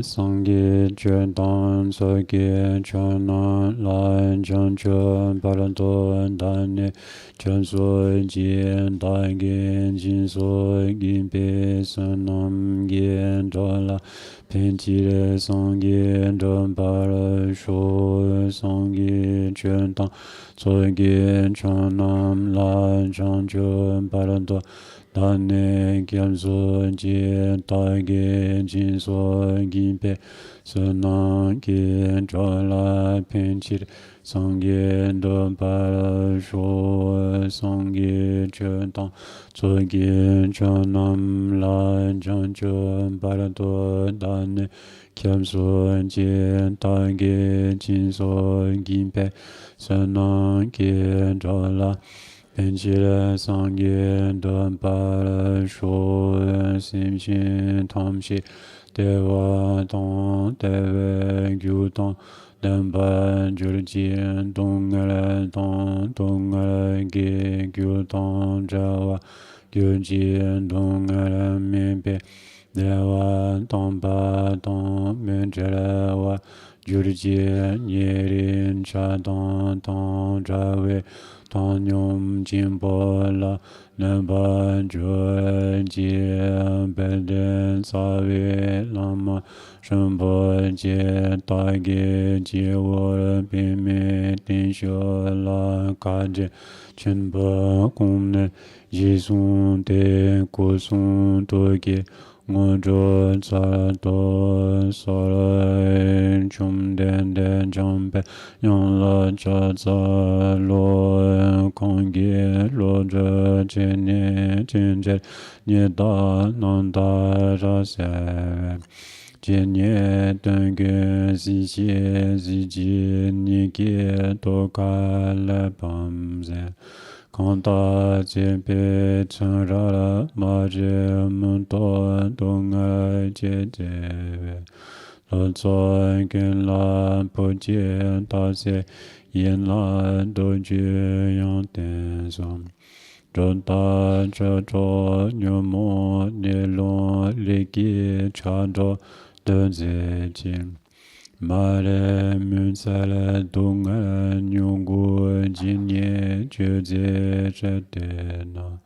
Sangye Chetan Sogye Chanan Lai Chancho Parato Dane Chanso Jien Dagen Jinso Gimpe Sanam Gien Dola Pentire Sangye Dompara Sho Sangye Chetan Sogye Chanam Lai Chancho Parato Dane Kyamso Jie Tage Jinso Gimpe Sanam Gien Dola Pentire Sangye Dompara Sho Sangye Chetan Sogye Chanam Lai Chancho Parato Dane Kyamso Jie Tage Jinso Gimpe Sanam Gien Dola Pentire Sangye Dompara Sho Simshin Tamshi Dewa Tong Dewe Gyu Tong Denpa Jurjien Dongare Tong Dongare Ge Gyu Tong Jawa Gyujien Dongare Mimpe Dewa Tongpa Tong Menjere Jurjien Yerin Cha Tong Tong Jawe Tong Nyum Jimbo La Neba Jurjien Beden Sawe Lama Shenpo Jie Dage Jie Wor Bime Tinsho La Kaje Chenpo Kumne Jisung De Kusung Toge Ngojo Tsato Sora Chum Den Den Jampe Yang La Cha Tsa Lo Kongye Lo Je Jene Jenje Nye Da Nan Da Ra Se Jenye Denge Si Xie Si Ji Ni Ge Do Ka Le Bam Zen Kanta Jepe Chanrara Maje Munto Donga Jeje Lo Zoi Gen La Po Jie Da Se Yen La Do Jie Yang Ten Som Zho Da Zhe Zho Nyo Mo Ne Long Le Gi Cha Zho De Ze Jin Mare Munsale Dunga Nyungu Jinye Jeze Jedena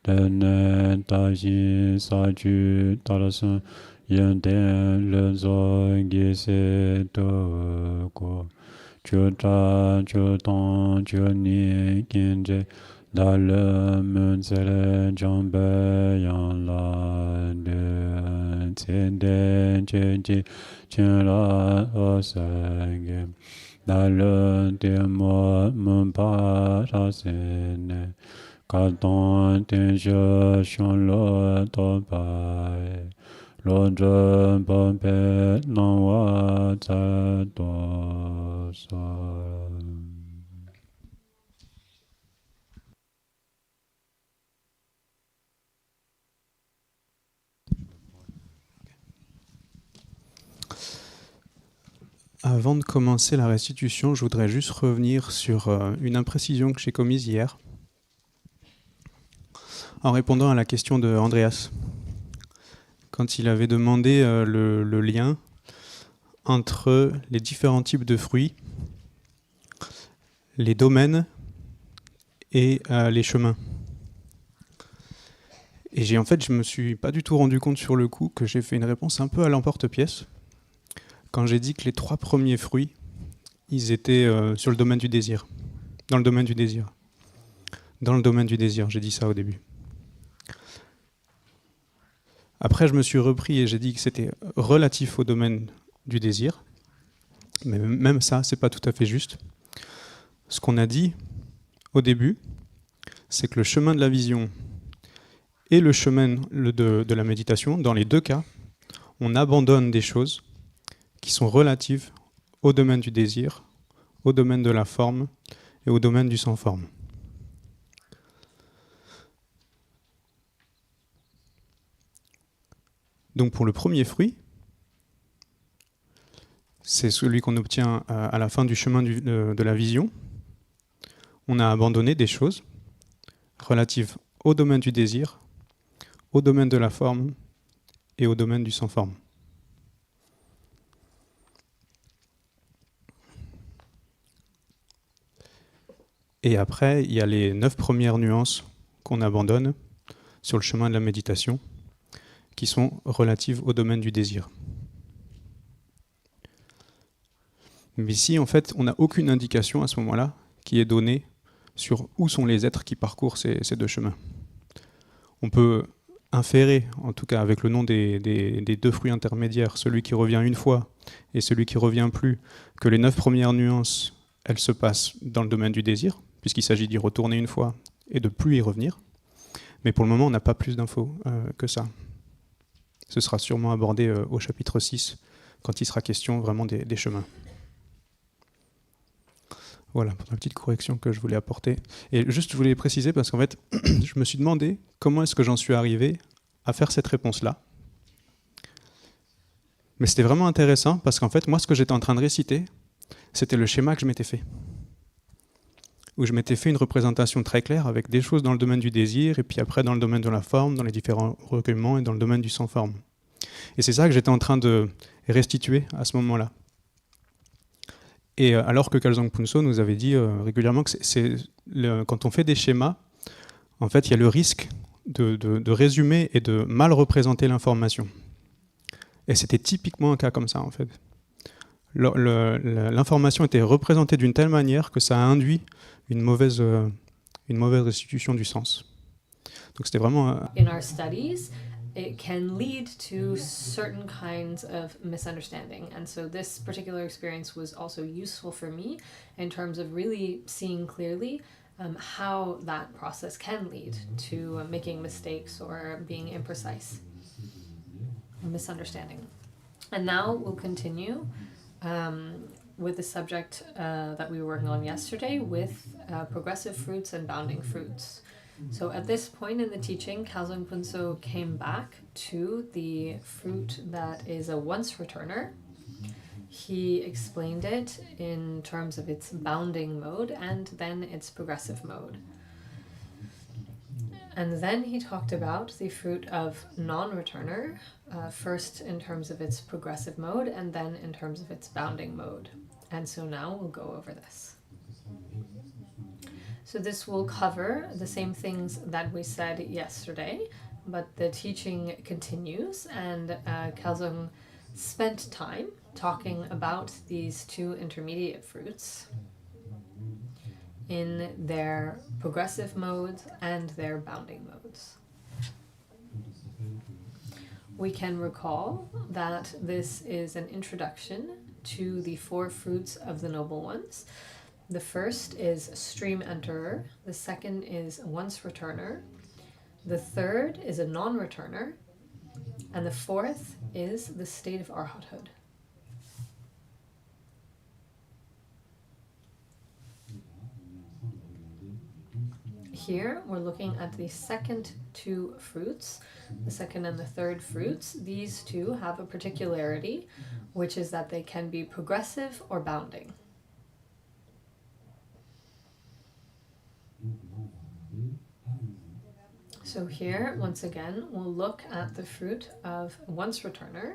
Dene Daji Saju Dalasun Yenden Lezo Gise Dogo Chuta Chuton Chuni Genje Dale Munsale Jambe Yang La De Tsende Jeji Chenra Osage Dale Demo Mumpa Rasene Katon Tenje Shonlo Topai Lodre Bompe Nanwa Zato Sa. Avant de commencer la restitution, je voudrais juste revenir sur une imprécision que j'ai commise hier en répondant à la question de Andreas. Quand il avait demandé le lien entre les différents types de fruits, les domaines et les chemins. Et je me suis pas du tout rendu compte sur le coup que j'ai fait une réponse un peu à l'emporte-pièce. Quand j'ai dit que les 3 premiers fruits, ils étaient sur le domaine du désir. Dans le domaine du désir. Dans le domaine du désir, j'ai dit ça au début. Après, je me suis repris et j'ai dit que c'était relatif au domaine du désir. Mais même ça, c'est pas tout à fait juste. Ce qu'on a dit au début, c'est que le chemin de la vision et le chemin de la méditation, dans les 2 cas, on abandonne des choses qui sont relatives au domaine du désir, au domaine de la forme et au domaine du sans-forme. Donc pour le premier fruit, c'est celui qu'on obtient à la fin du chemin de la vision. On a abandonné des choses relatives au domaine du désir, au domaine de la forme et au domaine du sans-forme. Et après, il y a les 9 premières nuances qu'on abandonne sur le chemin de la méditation, qui sont relatives au domaine du désir. Mais ici, en fait, on n'a aucune indication à ce moment-là qui est donnée sur où sont les êtres qui parcourent ces 2 chemins. On peut inférer, en tout cas avec le nom des 2 fruits intermédiaires, celui qui revient une fois et celui qui revient plus, que les 9 premières nuances, elles se passent dans le domaine du désir, puisqu'il s'agit d'y retourner une fois et de plus y revenir. Mais pour le moment, on n'a pas plus d'infos que ça. Ce sera sûrement abordé au chapitre 6, quand il sera question vraiment des chemins. Voilà, pour la petite correction que je voulais apporter. Et juste, je voulais préciser, parce qu'en fait, je me suis demandé comment est-ce que j'en suis arrivé à faire cette réponse-là. Mais c'était vraiment intéressant, parce qu'en fait, moi, ce que j'étais en train de réciter, c'était le schéma que je m'étais fait. Où je m'étais fait une représentation très claire avec des choses dans le domaine du désir, et puis après dans le domaine de la forme, dans les différents recueillements, et dans le domaine du sans-forme. Et c'est ça que j'étais en train de restituer à ce moment-là. Et alors que Khelzang Puntso nous avait dit régulièrement que quand on fait des schémas, en fait, il y a le risque de résumer et de mal représenter l'information. Et c'était typiquement un cas comme ça, en fait. L'information était représentée d'une telle manière que ça a induit une mauvaise restitution du sens. Donc c'était vraiment... In our studies, it can lead to certain kinds of misunderstanding. And so this particular experience was also useful for me in terms of really seeing clearly how that process can lead to making mistakes or being imprecise, or misunderstanding. And now we'll continue with the subject that we were working on yesterday with progressive fruits and bounding fruits. So at this point in the teaching, Khelzang Puntso came back to the fruit that is a once returner. He explained it in terms of its bounding mode and then its progressive mode. And then he talked about the fruit of non-returner, first in terms of its progressive mode and then in terms of its bounding mode. And so now we'll go over this. So this will cover the same things that we said yesterday, but the teaching continues, and Khelzang spent time talking about these 2 intermediate fruits in their progressive modes and their bounding modes. We can recall that this is an introduction to the 4 fruits of the Noble Ones. The first is stream enterer, the second is once returner, the third is a non-returner, and the fourth is the state of arhathood. Here we're looking at the second 2 fruits, the second and the third fruits. These 2 have a particularity, which is that they can be progressive or bounding. So here, once again, we'll look at the fruit of once returner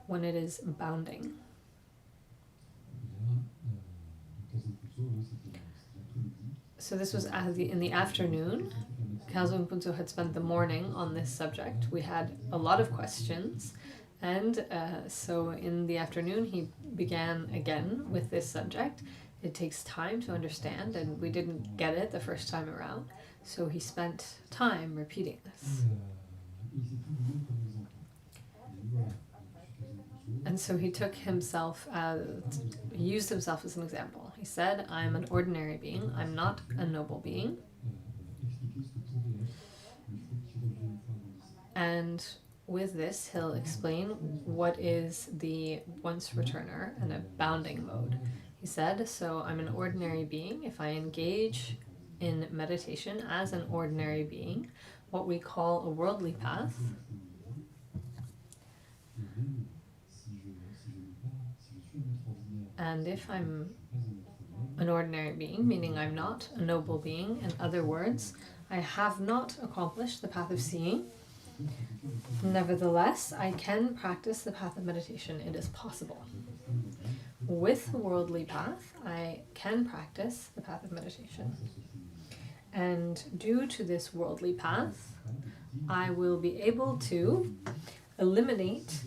when it is bounding. So this was in the afternoon. Khelzang Puntso had spent the morning on this subject. We had a lot of questions, and so in the afternoon he began again with this subject. It takes time to understand, and we didn't get it the first time around, so he spent time repeating this. And so he took himself he used himself as an example. He said, I'm an ordinary being, I'm not a noble being. And with this, he'll explain what is the once returner and a bounding mode. He said, so I'm an ordinary being. If I engage in meditation as an ordinary being, what we call a worldly path, and if I'm an ordinary being, meaning I'm not a noble being, in other words, I have not accomplished the path of seeing, nevertheless, I can practice the path of meditation. It is possible. with the worldly path, I can practice the path of meditation. And due to this worldly path, I will be able to eliminate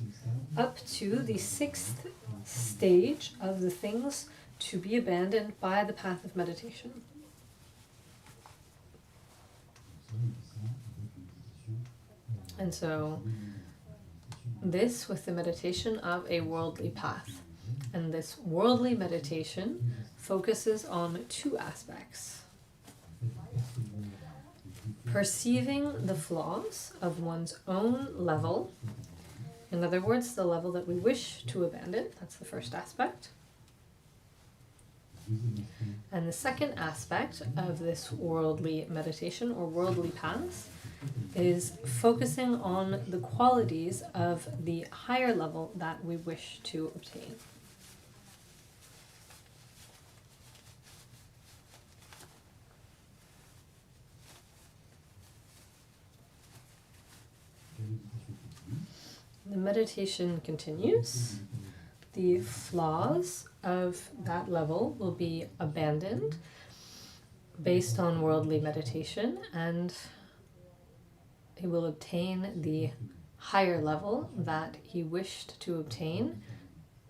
up to the 6th stage of the things to be abandoned by the path of meditation. And so this with the meditation of a worldly path. And this worldly meditation focuses on 2 aspects. Perceiving the flaws of one's own level. In other words, the level that we wish to abandon. That's the first aspect. And the second aspect of this worldly meditation or worldly path is focusing on the qualities of the higher level that we wish to obtain. The meditation continues. The flaws of that level will be abandoned based on worldly meditation, and he will obtain the higher level that he wished to obtain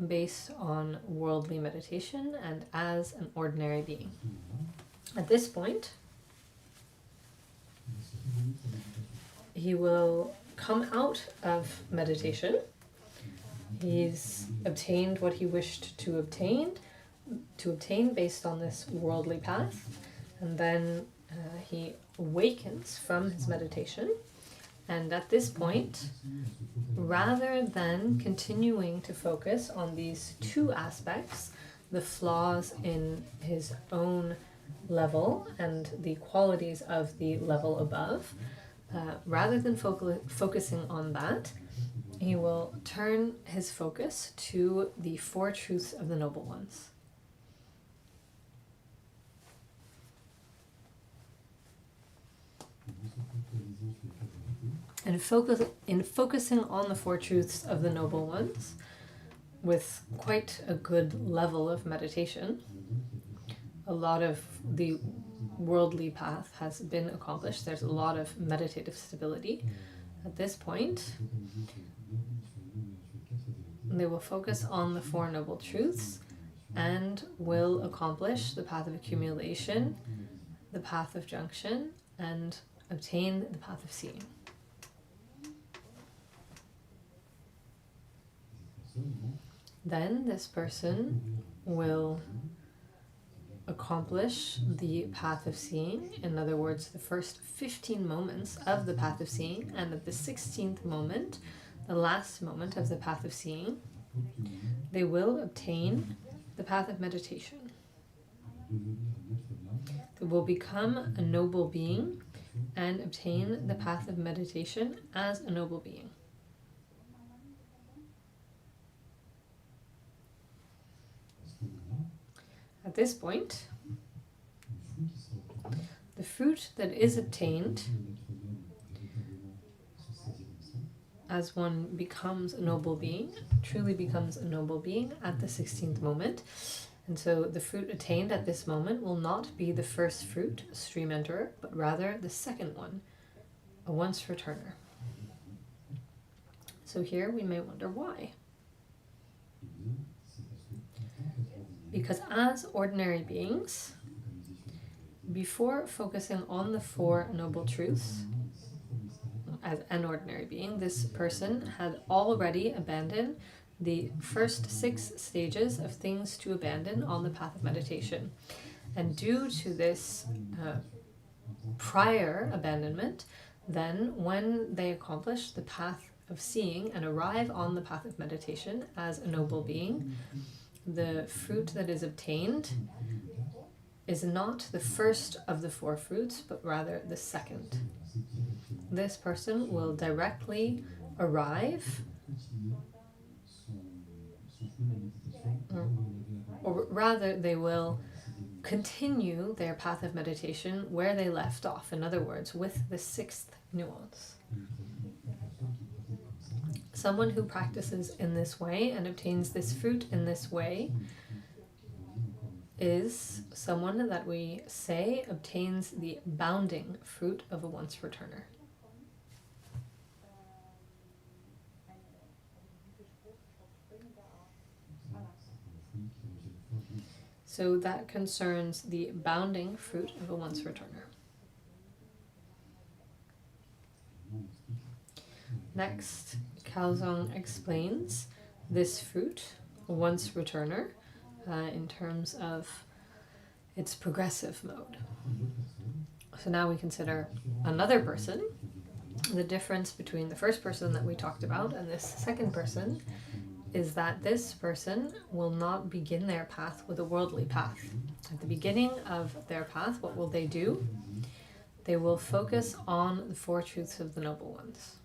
based on worldly meditation and as an ordinary being. At this point, he will come out of meditation. He's obtained what he wished to obtain based on this worldly path, and then he awakens from his meditation. And at this point, rather than continuing to focus on these 2 aspects, the flaws in his own level and the qualities of the level above, rather than focusing on that, he will turn his focus to the 4 truths of the Noble Ones. And in focusing on the 4 truths of the Noble Ones, with quite a good level of meditation, a lot of the worldly path has been accomplished. There's a lot of meditative stability. At this point, they will focus on the 4 Noble Truths and will accomplish the path of accumulation, the path of junction, and obtain the path of seeing. Then this person will accomplish the path of seeing, in other words, the first 15 moments of the path of seeing, and at the 16th moment, the last moment of the path of seeing, they will obtain the path of meditation. They will become a noble being and obtain the path of meditation as a noble being. At this point, the fruit that is obtained as one becomes a noble being, truly becomes a noble being at the 16th moment. And so the fruit attained at this moment will not be the first fruit, a stream enterer, but rather the second one, a once returner. So here we may wonder why. Because as ordinary beings, before focusing on the 4 Noble Truths, as an ordinary being, this person had already abandoned the first 6 stages of things to abandon on the path of meditation. And due to this prior abandonment, then when they accomplish the path of seeing and arrive on the path of meditation as a noble being, the fruit that is obtained is not the first of the 4 fruits, but rather the second. This person will directly arrive, or rather they will continue their path of meditation where they left off, in other words, with the 6th nuance. Someone who practices in this way and obtains this fruit in this way is someone that we say obtains the bounding fruit of a once returner. So that concerns the bounding fruit of a once returner. Next, Khelzang explains this fruit, a once returner, in terms of its progressive mode. So now we consider another person. The difference between the first person that we talked about and this second person is that this person will not begin their path with a worldly path. At the beginning of their path, what will they do? They will focus on the four truths of the Noble Ones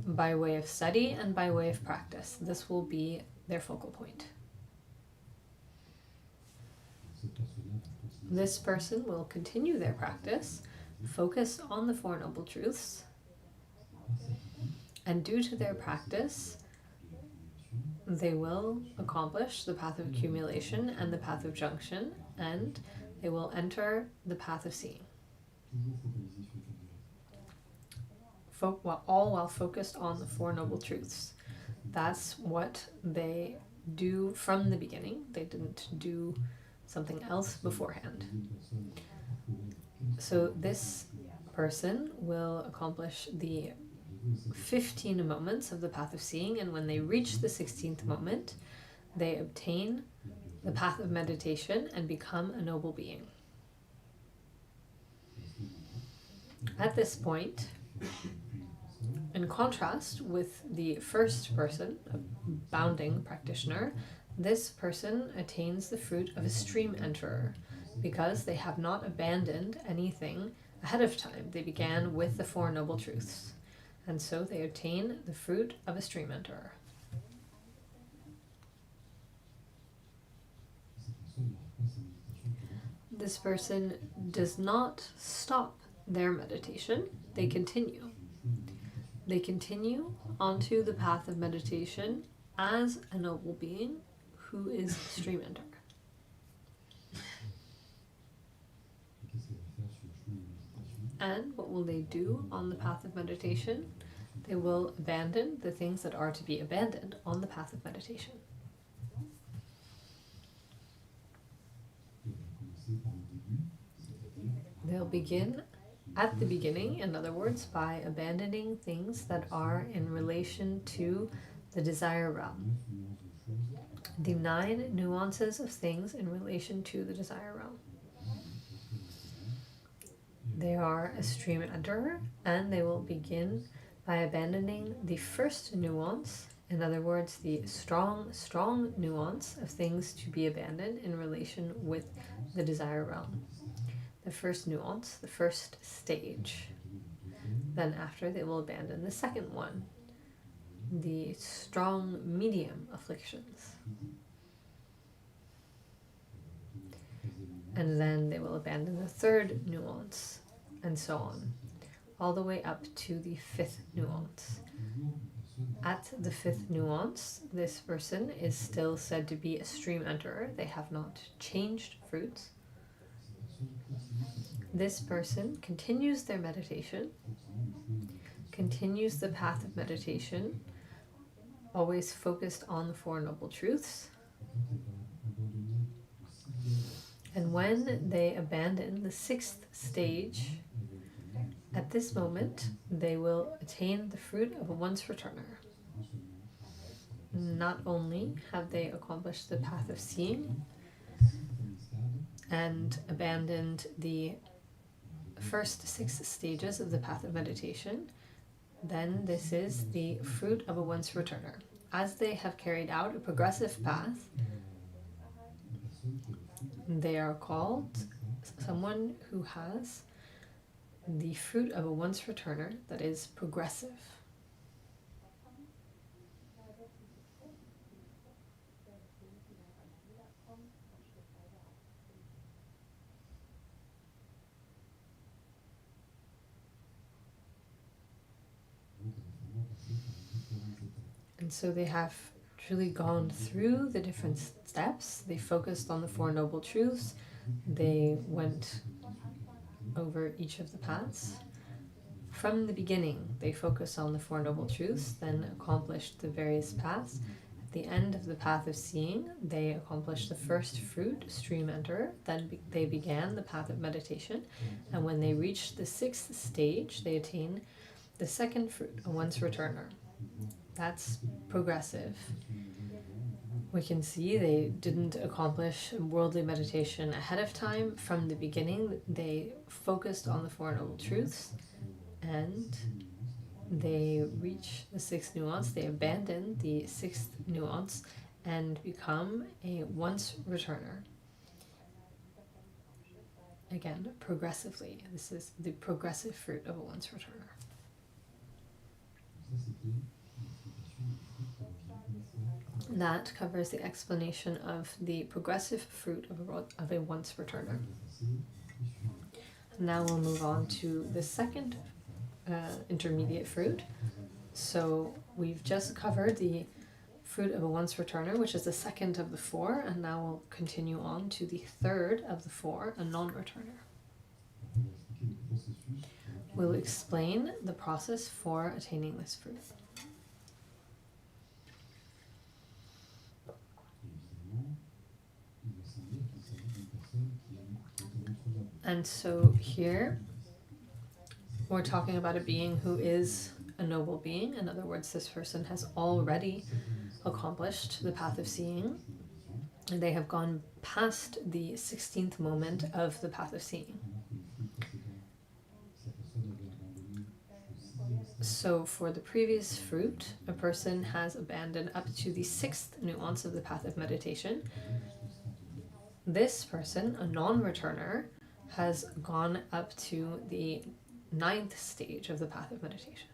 by way of study and by way of practice. This will be their focal point. This person will continue their practice, focus on the Four Noble Truths, and due to their practice, they will accomplish the path of accumulation and the path of junction, and they will enter the path of seeing. All while focused on the Four Noble Truths. That's what they do from the beginning. They didn't do something else beforehand. So this person will accomplish the 15 moments of the path of seeing, and when they reach the 16th moment, they obtain the path of meditation and become a noble being. At this point, in contrast with the first person, a bounding practitioner, this person attains the fruit of a stream enterer because they have not abandoned anything ahead of time. They began with the Four Noble Truths, and so they obtain the fruit of a stream enterer. This person does not stop their meditation, they continue. They continue onto the path of meditation as a noble being who is stream enterer. And what will they do on the path of meditation? They will abandon the things that are to be abandoned on the path of meditation. They'll begin at the beginning, in other words, by abandoning things that are in relation to the desire realm. The 9 nuances of things in relation to the desire realm. They are a stream enterer, and they will begin by abandoning the first nuance, in other words, the strong nuance of things to be abandoned in relation with the desire realm. The first nuance, the first stage. Then after, they will abandon the second one, the strong medium afflictions. And then they will abandon the third nuance, and so on, all the way up to the 5th nuance. At the 5th nuance, this person is still said to be a stream enterer. They have not changed fruits. This person continues their meditation, continues the path of meditation, always focused on the Four Noble Truths. And when they abandon the 6th stage, at this moment, they will attain the fruit of a once returner. Not only have they accomplished the path of seeing and abandoned the first 6 stages of the path of meditation, then this is the fruit of a once returner. As they have carried out a progressive path, they are called someone who has the fruit of a once returner that is progressive. And so they have actually gone through the different steps. They focused on the Four Noble Truths. They went over each of the paths. From the beginning, they focused on the Four Noble Truths, then accomplished the various paths. At the end of the path of seeing, they accomplished the first fruit, stream enterer. Then they began the path of meditation. And when they reached the sixth stage, they attained the second fruit, a once returner. That's progressive. We can see they didn't accomplish worldly meditation ahead of time. From the beginning, they focused on the Four Noble Truths, and they reach the sixth nuance. They abandon the sixth nuance and become a once returner. Again, progressively. This is the progressive fruit of a once returner. That covers the explanation of the progressive fruit of a once returner. Now we'll move on to the second intermediate fruit. So we've just covered the fruit of a once returner, which is the second of the four, and now we'll continue on to the third of the four, a non-returner. We'll explain the process for attaining this fruit. And so here we're talking about a being who is a noble being. In other words, this person has already accomplished the path of seeing, and they have gone past the 16th moment of the path of seeing. So for the previous fruit, a person has abandoned up to the sixth nuance of the path of meditation. This person, a non-returner, has gone up to the 9th stage of the path of meditation.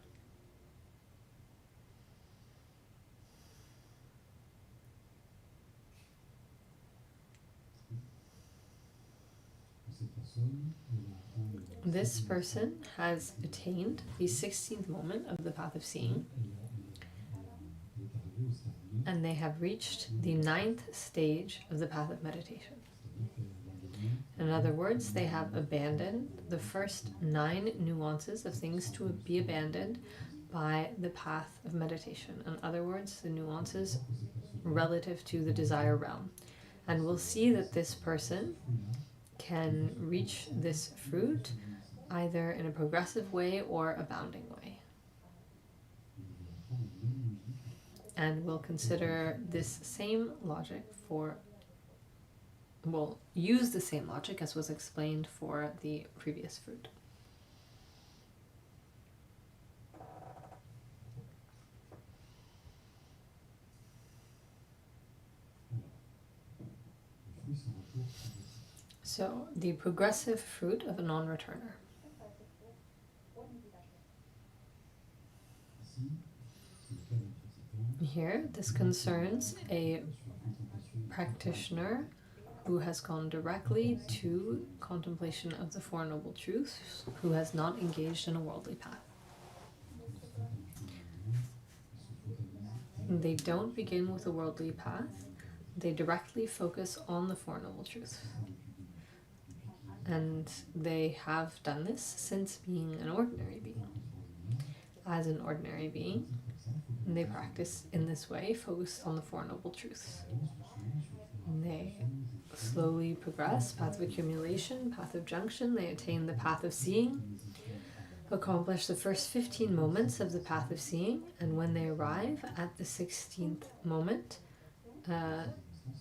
This person has attained the 16th moment of the path of seeing, and they have reached the 9th stage of the path of meditation. In other words, they have abandoned the first 9 nuances of things to be abandoned by the path of meditation. In other words, the nuances relative to the desire realm. And we'll see that this person can reach this fruit either in a progressive way or a bounding way. And we'll consider this same logic we'll use the same logic as was explained for the previous fruit. So, the progressive fruit of a non-returner. Here, this concerns a practitioner who has gone directly to contemplation of the Four Noble Truths, who has not engaged in a worldly path. They don't begin with a worldly path, they directly focus on the Four Noble Truths. And they have done this since being an ordinary being. As an ordinary being, they practice in this way, focused on the Four Noble Truths. And they slowly progress, path of accumulation, path of junction, they attain the path of seeing, accomplish the first 15 moments of the path of seeing, and when they arrive at the 16th moment,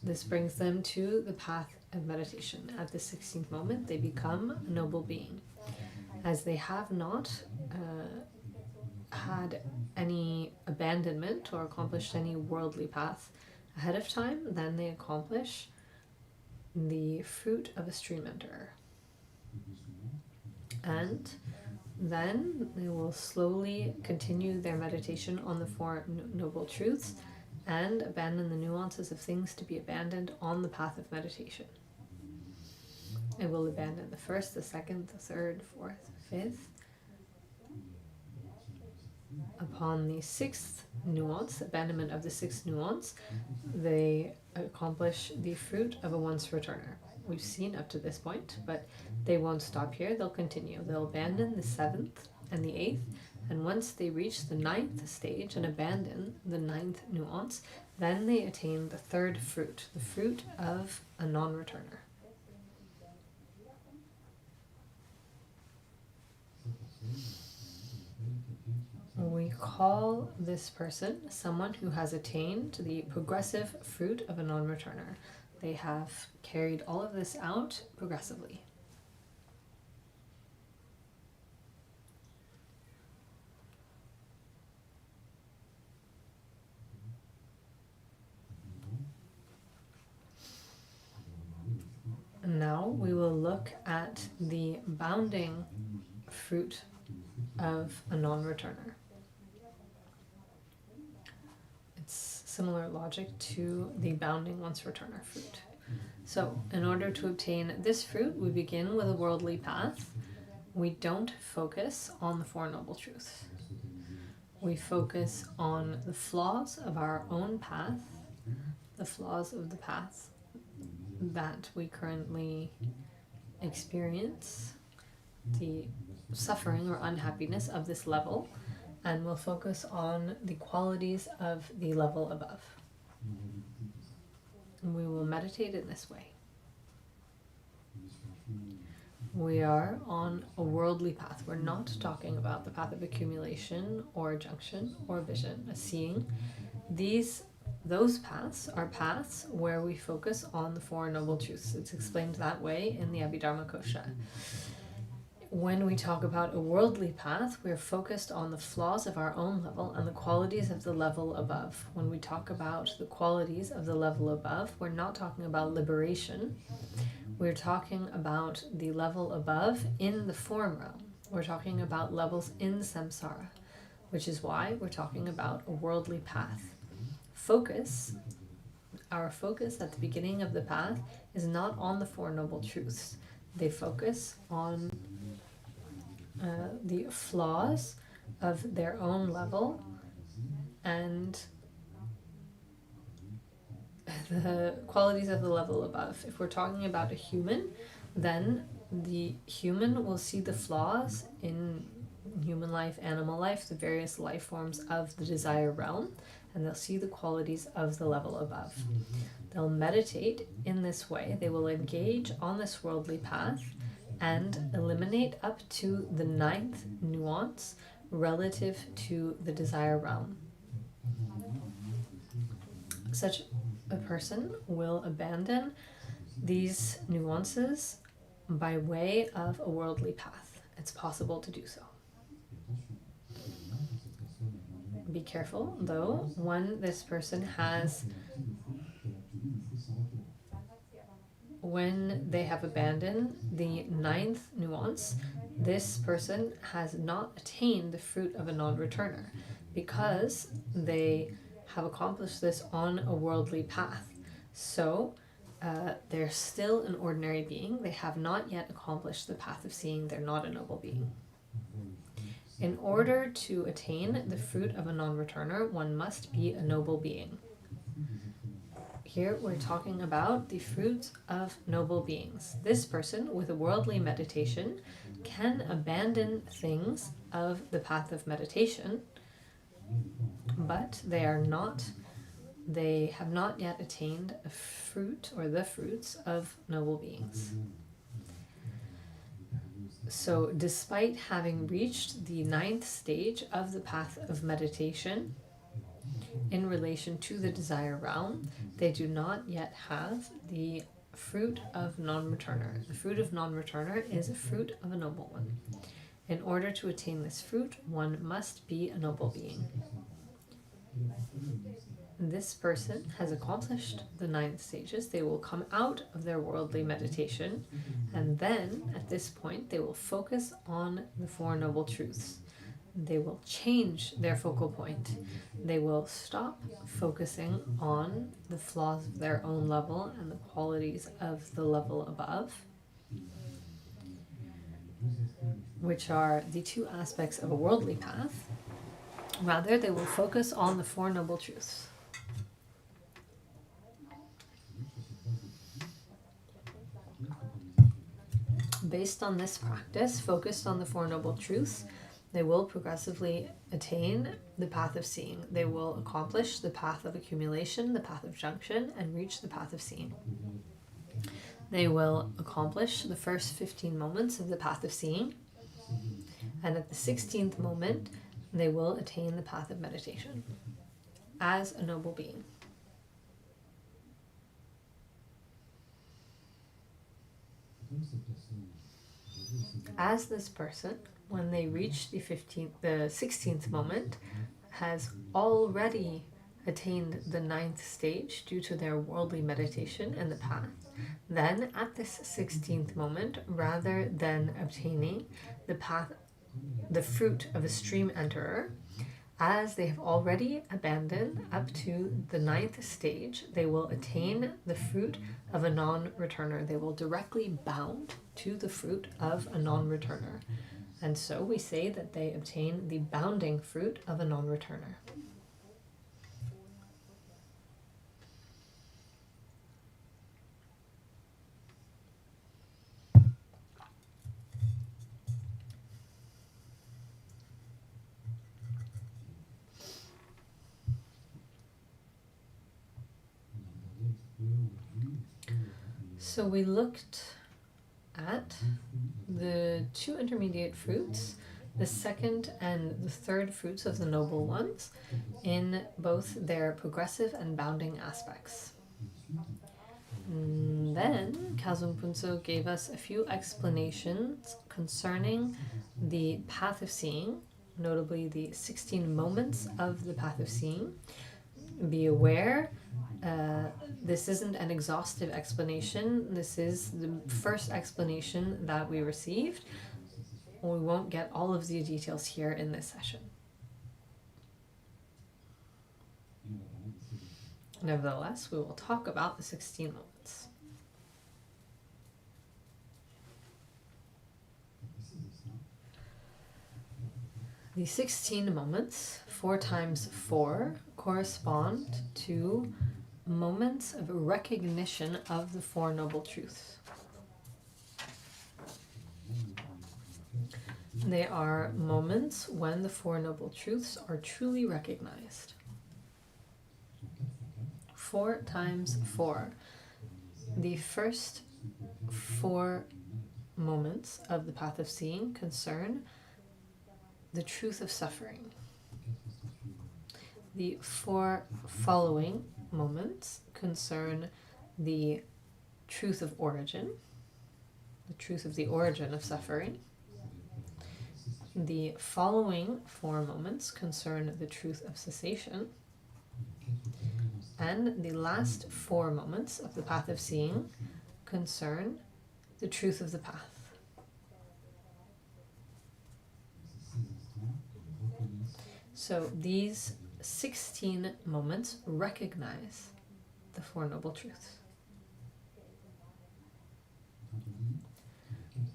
this brings them to the path of meditation. At the 16th moment, they become a noble being. As they have not had any abandonment or accomplished any worldly path ahead of time, then they accomplish the fruit of a stream enterer. And then they will slowly continue their meditation on the Four Noble Truths and abandon the nuances of things to be abandoned on the path of meditation. They will abandon the first, the second, the third, fourth, fifth, Upon the sixth nuance, abandonment of the sixth nuance, they accomplish the fruit of a once returner. We've seen up to this point, but they won't stop here. They'll continue. They'll abandon the seventh and the eighth, and once they reach the ninth stage and abandon the ninth nuance, then they attain the third fruit, the fruit of a non-returner. We call this person someone who has attained the progressive fruit of a non-returner. They have carried all of this out progressively. Now we will look at the bounding fruit of a non-returner. It's similar logic to the bounding once returner fruit. So, in order to obtain this fruit, we begin with a worldly path. We don't focus on the Four Noble Truths. We focus on the flaws of our own path, the flaws of the path that we currently experience, the suffering or unhappiness of this level, and we'll focus on the qualities of the level above. And we will meditate in this way. We are on a worldly path. We're not talking about the path of accumulation or junction or vision, a seeing. Those paths are paths where we focus on the Four Noble Truths. It's explained that way in the Abhidharmakosha. When we talk about a worldly path, we're focused on the flaws of our own level and the qualities of the level above. When we talk about the qualities of the level above, we're not talking about liberation. We're talking about the level above in the form realm. We're talking about levels in samsara, which is why we're talking about a worldly path. Our focus at the beginning of the path is not on the Four Noble Truths. They focus on the flaws of their own level and the qualities of the level above. If we're talking about a human, then the human will see the flaws in human life, animal life, the various life forms of the desire realm, and they'll see the qualities of the level above. They'll meditate in this way. They will engage on this worldly path and eliminate up to the ninth nuance relative to the desire realm. Such a person will abandon these nuances by way of a worldly path. It's possible to do so. Be careful, though, when this person when they have abandoned the ninth nuance, this person has not attained the fruit of a non-returner because they have accomplished this on a worldly path. So they're still an ordinary being. They have not yet accomplished the path of seeing. They're not a noble being. In order to attain the fruit of a non-returner, one must be a noble being. Here we're talking about the fruits of noble beings. This person with a worldly meditation can abandon things of the path of meditation, but they have not yet attained a fruit or the fruits of noble beings. So despite having reached the ninth stage of the path of meditation in relation to the desire realm, they do not yet have the fruit of non-returner. The fruit of non-returner is a fruit of a noble one. In order to attain this fruit, one must be a noble being. This person has accomplished the 9 stages. They will come out of their worldly meditation, and then at this point they will focus on the 4 Noble Truths. They will change their focal point. They will stop focusing on the flaws of their own level and the qualities of the level above, which are the 2 aspects of a worldly path. Rather, they will focus on the Four Noble Truths. Based on this practice, focused on the Four Noble Truths, they will progressively attain the path of seeing. They will accomplish the path of accumulation, the path of junction, and reach the path of seeing. They will accomplish the first 15 moments of the path of seeing, and at the 16th moment, they will attain the path of meditation as a noble being. As this person, when they reach the 16th moment, has already attained the 9th stage due to their worldly meditation in the path, then at this 16th moment, rather than obtaining the path, the fruit of a stream enterer, as they have already abandoned up to the 9th stage, they will attain the fruit of a non-returner. They will directly bound to the fruit of a non-returner. And so we say that they obtain the bounding fruit of a non-returner. So we looked at the two intermediate fruits, the second and the third fruits of the noble ones, in both their progressive and bounding aspects. And then Khelzang Puntso gave us a few explanations concerning the path of seeing, notably the 16 moments of the path of seeing. Be aware, this isn't an exhaustive explanation. This is the first explanation that we received. We won't get all of the details here in this session. Nevertheless, we will talk about the 16 moments. The 16 moments, 4 times 4, correspond to moments of recognition of the Four Noble Truths. They are moments when the Four Noble Truths are truly recognized. 4 times 4. The first 4 moments of the path of seeing concern the truth of suffering. The 4 following moments concern the truth of origin, the truth of the origin of suffering. The following 4 moments concern the truth of cessation. And the last 4 moments of the path of seeing concern the truth of the path. So these 16 moments recognize the Four Noble Truths.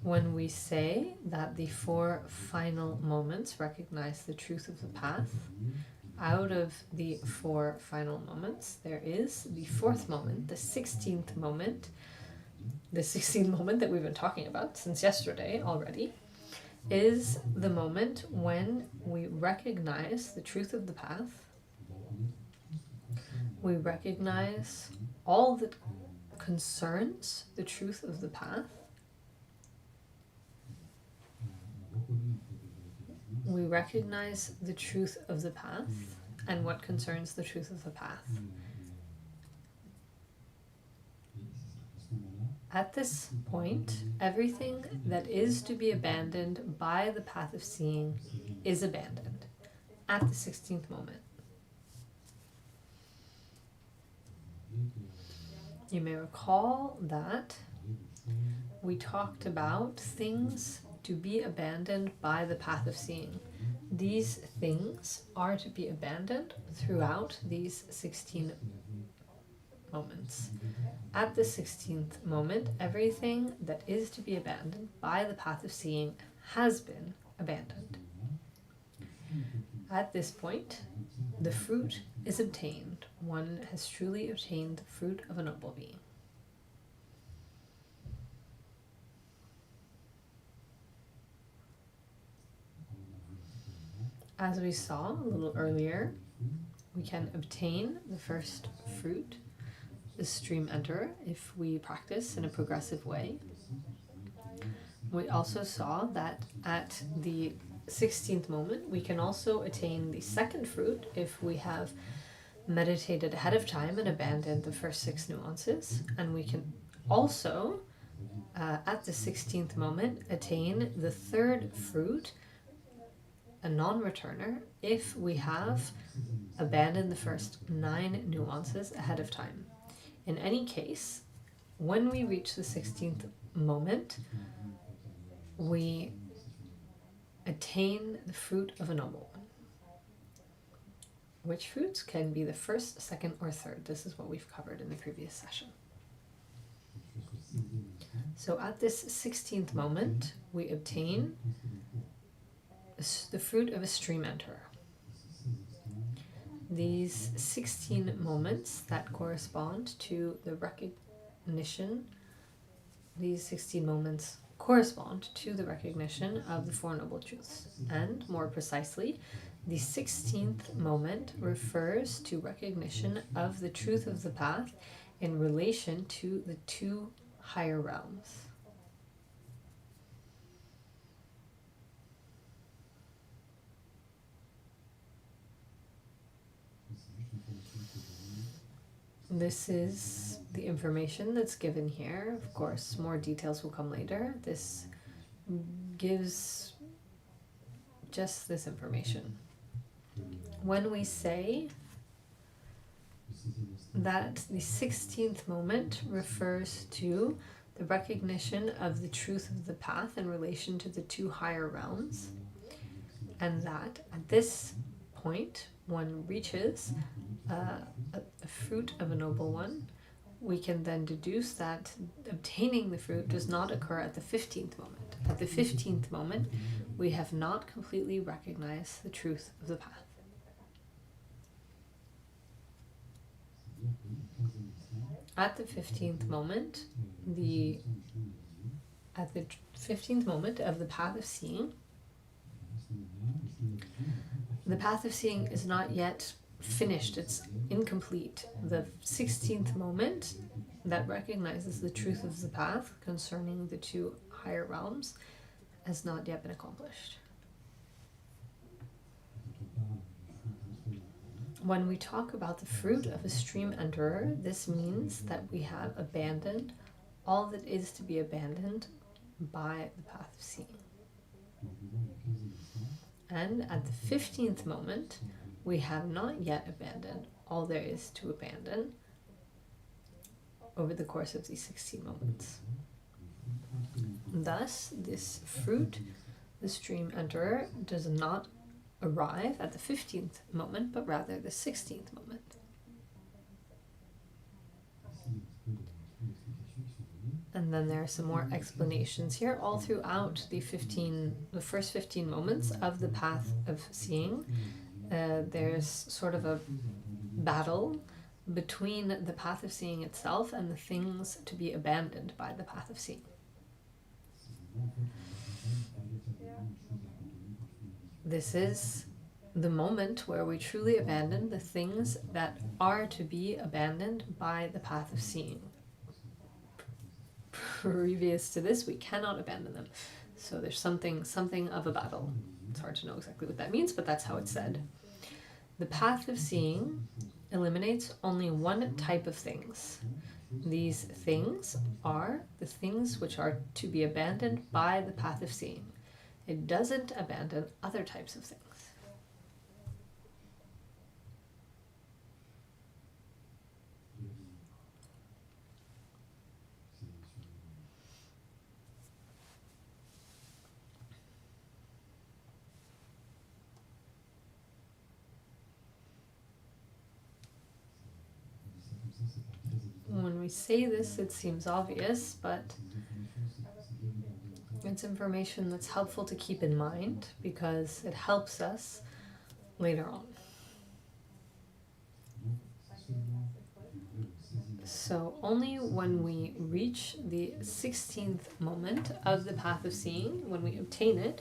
When we say that the 4 final moments recognize the truth of the path, out of the 4 final moments, there is the 4th moment, the 16th moment, the 16th moment that we've been talking about since yesterday already, is the moment when we recognize the truth of the path. We recognize all that concerns the truth of the path. We recognize the truth of the path and what concerns the truth of the path. At this point, everything that is to be abandoned by the path of seeing is abandoned at the 16th moment. You may recall that we talked about things to be abandoned by the path of seeing. These things are to be abandoned throughout these 16 moments. At the 16th moment, everything that is to be abandoned by the path of seeing has been abandoned. At this point, the fruit is obtained. One has truly obtained the fruit of a noble being. As we saw a little earlier, we can obtain the first fruit, the stream enterer, if we practice in a progressive way. We also saw that at the 16th moment, we can also attain the second fruit if we have meditated ahead of time and abandoned the first 6 nuances. And we can also, at the 16th moment, attain the third fruit, a non-returner, if we have abandoned the first 9 nuances ahead of time. In any case, when we reach the 16th moment, we attain the fruit of a noble one. Which fruits can be the first, second, or third? This is what we've covered in the previous session. So at this 16th moment, we obtain the fruit of a stream enterer. These 16 moments that correspond to the recognition, these 16 moments correspond to the recognition of the Four Noble Truths. And more precisely, the 16th moment refers to recognition of the truth of the path in relation to the 2 higher realms. This is the information that's given here. Of course, more details will come later. This gives just this information. When we say that the 16th moment refers to the recognition of the truth of the path in relation to the 2 higher realms, and that at this point one reaches a fruit of a noble one, we can then deduce that obtaining the fruit does not occur at the 15th moment. At the 15th moment, we have not completely recognized the truth of the path. At the 15th moment, at the 15th moment of the path of seeing, the path of seeing is not yet finished, it's incomplete. The 16th moment that recognizes the truth of the path concerning the 2 higher realms has not yet been accomplished. When we talk about the fruit of a stream enterer, this means that we have abandoned all that is to be abandoned by the path of seeing. And at the 15th moment, we have not yet abandoned all there is to abandon over the course of these 16 moments. Thus, this fruit, the stream enterer, does not arrive at the 15th moment, but rather the 16th moment. And then there are some more explanations here all throughout the first 15 moments of the path of seeing. There's sort of a battle between the path of seeing itself and the things to be abandoned by the path of seeing. This is the moment where we truly abandon the things that are to be abandoned by the path of seeing. Previous to this, we cannot abandon them. So there's something of a battle. It's hard to know exactly what that means, but that's how it's said. The path of seeing eliminates only one type of things. These things are the things which are to be abandoned by the path of seeing. It doesn't abandon other types of things. When we say this, it seems obvious, but it's information that's helpful to keep in mind because it helps us later on. So only when we reach the 16th moment of the path of seeing, when we obtain it,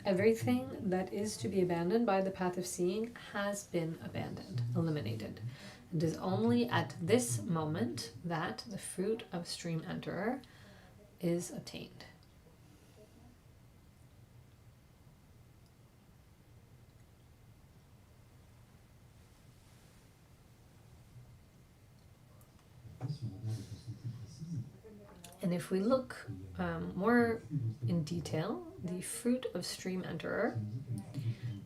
everything that is to be abandoned by the path of seeing has been abandoned, eliminated. It is only at this moment that the fruit of stream enterer is obtained. And if we look more in detail, the fruit of stream enterer,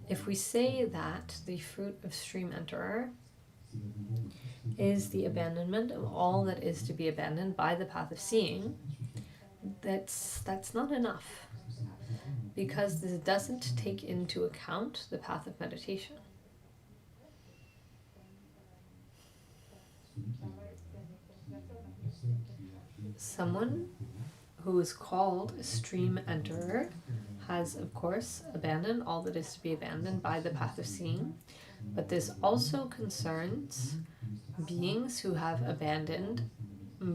if we say that the fruit of stream enterer is the abandonment of all that is to be abandoned by the path of seeing, that's not enough, because this doesn't take into account the path of meditation. Someone who is called a stream enterer has, of course, abandoned all that is to be abandoned by the path of seeing, but this also concerns beings who have abandoned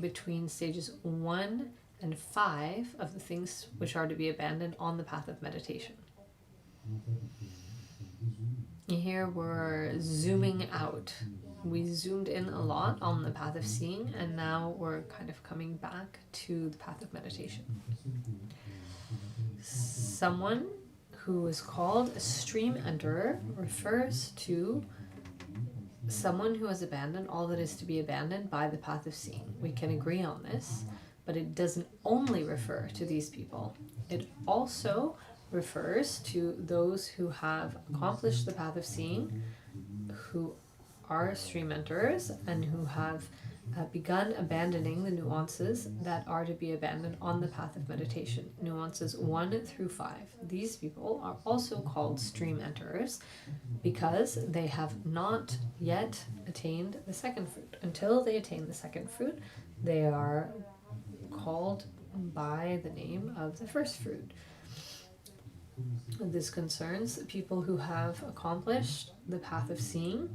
between stages 1 and 5 of the things which are to be abandoned on the path of meditation. Here we're zooming out. We zoomed in a lot on the path of seeing, and now we're kind of coming back to the path of meditation. Someone who is called a stream enterer refers to someone who has abandoned all that is to be abandoned by the path of seeing. We can agree on this, but it doesn't only refer to these people. It also refers to those who have accomplished the path of seeing, who are stream enterers, and who have begun abandoning the nuances that are to be abandoned on the path of meditation, nuances 1 through 5. These people are also called stream enterers because they have not yet attained the second fruit. Until they attain the second fruit, they are called by the name of the first fruit. This concerns people who have accomplished the path of seeing,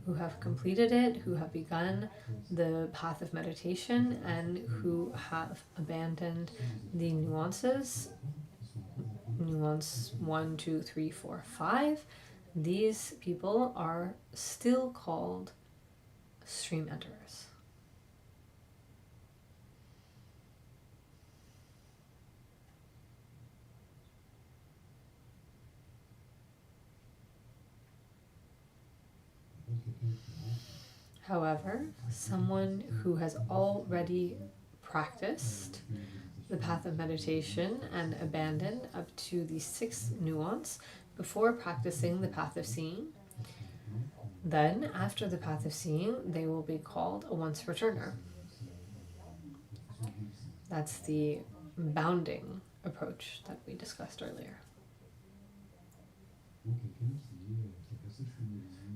who have completed it, who have begun the path of meditation, and who have abandoned the nuances, nuance 1, 2, 3, 4, 5. These people are still called stream enterers. However, someone who has already practiced the path of meditation and abandoned up to the 6th nuance before practicing the path of seeing, then after the path of seeing, they will be called a once returner. That's the bounding approach that we discussed earlier.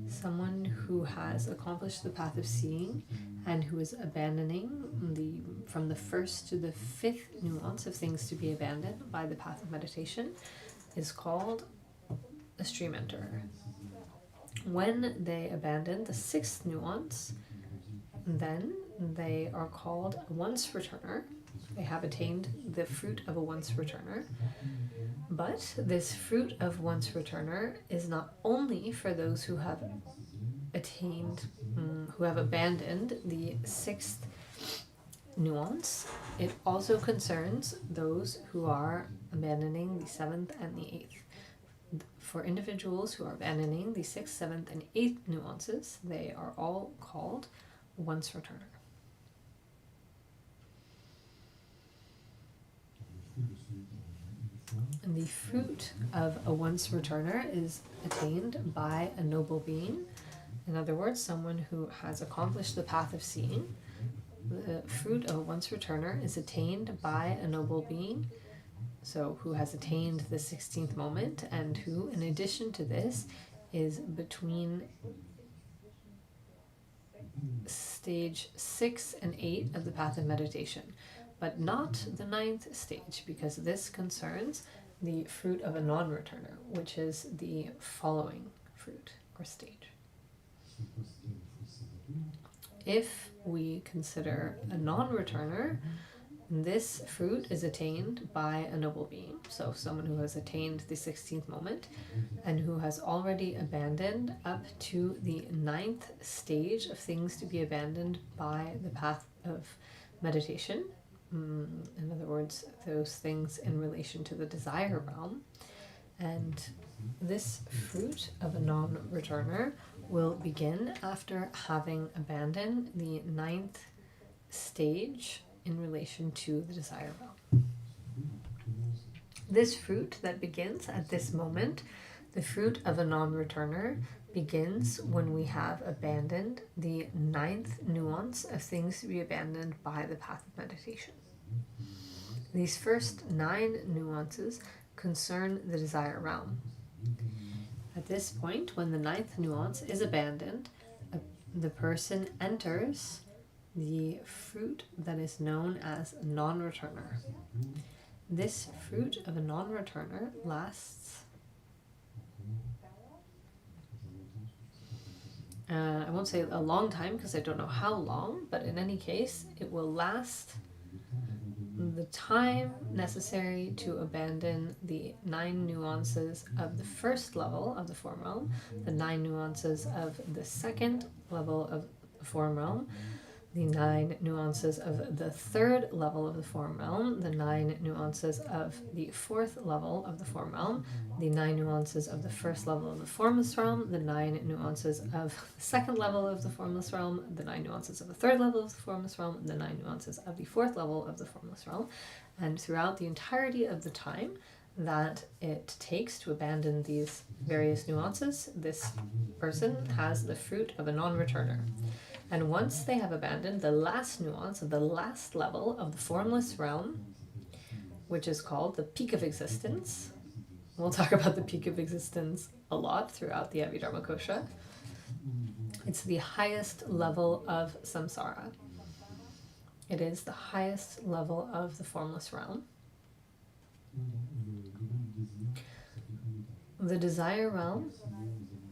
Someone who has accomplished the path of seeing and who is abandoning from the 1st to the 5th nuance of things to be abandoned by the path of meditation is called a stream enterer. When they abandon the 6th nuance, then they are called a once returner. They have attained the fruit of a once returner. But this fruit of once returner is not only for those who have attained, who have abandoned the 6th nuance. It also concerns those who are abandoning the 7th and the 8th. For individuals who are abandoning the 6th, 7th, and 8th nuances, they are all called once returner. And the fruit of a once returner is attained by a noble being. In other words, someone who has accomplished the path of seeing. The fruit of a once returner is attained by a noble being, so who has attained the 16th moment, and who, in addition to this, is between stage 6 and 8 of the path of meditation, but not the 9th stage, because this concerns the fruit of a non-returner, which is the following fruit or stage. If we consider a non-returner, this fruit is attained by a noble being, so someone who has attained the 16th moment and who has already abandoned up to the 9th stage of things to be abandoned by the path of meditation. In other words, those things in relation to the desire realm. And this fruit of a non-returner will begin after having abandoned the 9th stage in relation to the desire realm. This fruit that begins at this moment, the fruit of a non-returner, begins when we have abandoned the 9th nuance of things to be abandoned by the path of meditation. These first 9 nuances concern the desire realm. At this point, when the 9th nuance is abandoned, the person enters the fruit that is known as a non-returner. This fruit of a non-returner lasts, I won't say a long time because I don't know how long, but in any case, it will last the time necessary to abandon the 9 nuances of the first level of the form realm, the 9 nuances of the second level of the form realm, the 9 nuances of the third level of the form realm, the 9 nuances of the fourth level of the form realm, the 9 nuances of the first level of the formless realm, the 9 nuances of the second level of the formless realm, the 9 nuances of the third level of the formless realm, the 9 nuances of the fourth level of the formless realm. And throughout the entirety of the time that it takes to abandon these various nuances, this person has the fruit of a non-returner. And once they have abandoned the last nuance of the last level of the formless realm, which is called the peak of existence, we'll talk about the peak of existence a lot throughout the Abhidharmakosha. It's the highest level of samsara. It is the highest level of the formless realm. The desire realm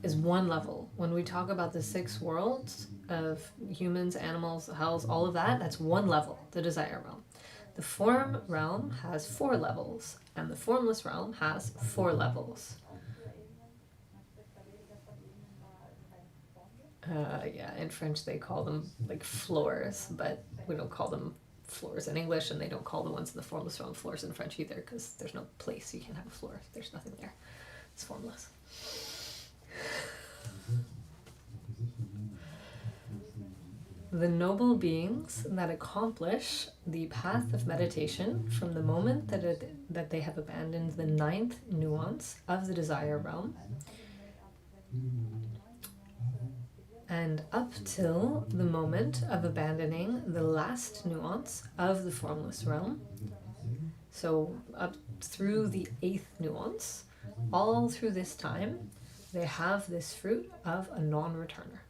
is one level. When we talk about the 6 worlds of humans, animals, hells, all of that, that's one level, the desire realm. The form realm has 4 levels, and the formless realm has 4 levels. In French they call them like floors, but we don't call them floors in English, and they don't call the ones in the formless realm floors in French either, because there's no place you can have a floor. There's nothing there. It's formless. The noble beings that accomplish the path of meditation from the moment that they have abandoned the 9th nuance of the desire realm and up till the moment of abandoning the last nuance of the formless realm, so up through the 8th nuance, all through this time, they have this fruit of a non-returner.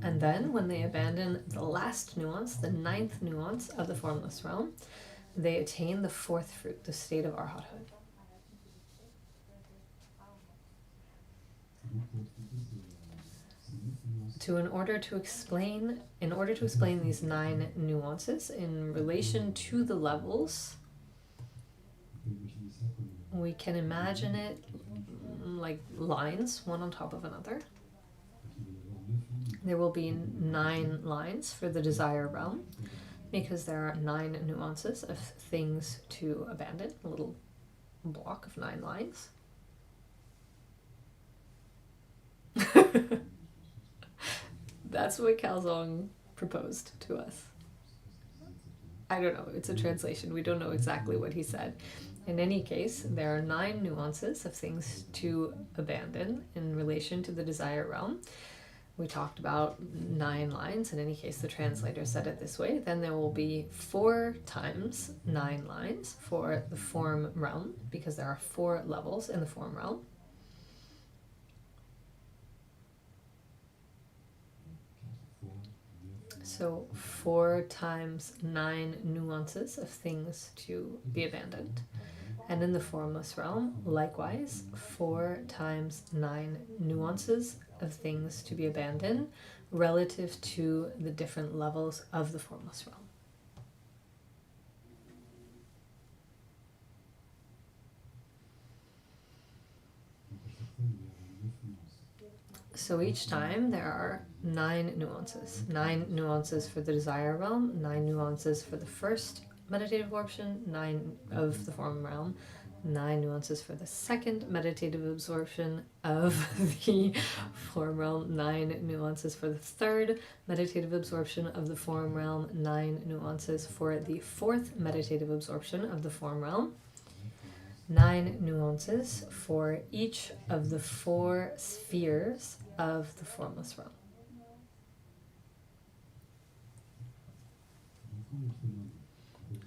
And then, when they abandon the last nuance, the 9th nuance of the formless realm, they attain the 4th fruit, the state of arhathood. In order to explain these 9 nuances in relation to the levels, we can imagine it like lines, one on top of another. There will be 9 lines for the desire realm, because there are 9 nuances of things to abandon, a little block of 9 lines. That's what Khelzang proposed to us. I don't know, it's a translation. We don't know exactly what he said. In any case, there are 9 nuances of things to abandon in relation to the desire realm. We talked about 9 lines. In any case, the translator said it this way. Then there will be 4 times 9 lines for the form realm, because there are 4 levels in the form realm. So 4 times 9 nuances of things to be abandoned. And in the formless realm, likewise, 4 times 9 nuances of things to be abandoned relative to the different levels of the formless realm. So each time there are 9 nuances. 9 nuances for the desire realm, 9 nuances for the first meditative absorption, 9 of the form realm, 9 nuances for the second meditative absorption of the form realm, 9 nuances for the third meditative absorption of the form realm, 9 nuances for the fourth meditative absorption of the form realm, 9 nuances for each of the 4 spheres of the formless realm.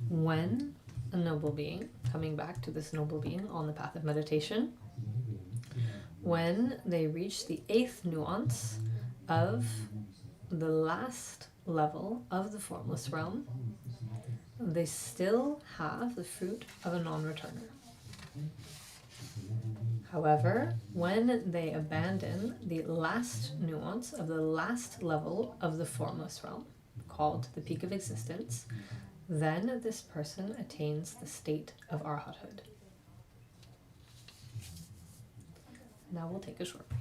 When a noble being, coming back to this noble being on the path of meditation, when they reach the 8th nuance of the last level of the formless realm, they still have the fruit of a non-returner. However, when they abandon the last nuance of the last level of the formless realm, called the peak of existence, then this person attains the state of arhathood. Now we'll take a short break.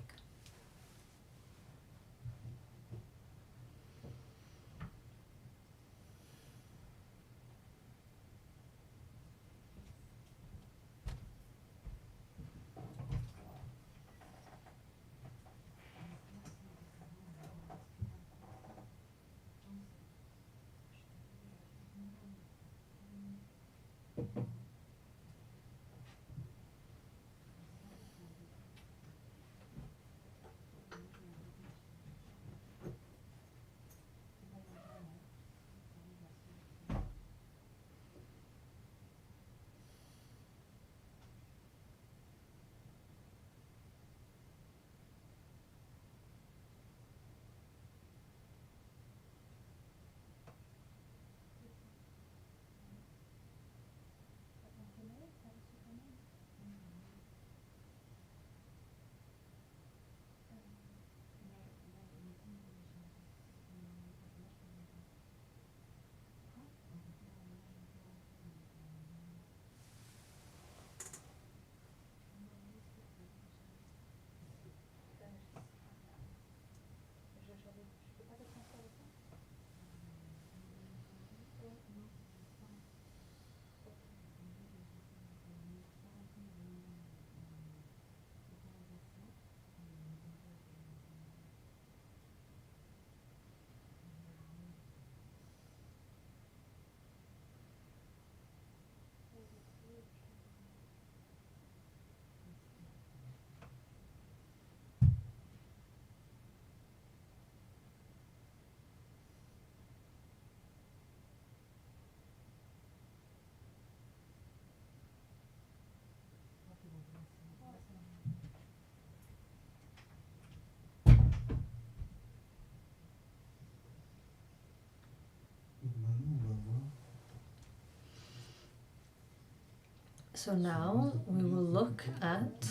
So now we will look at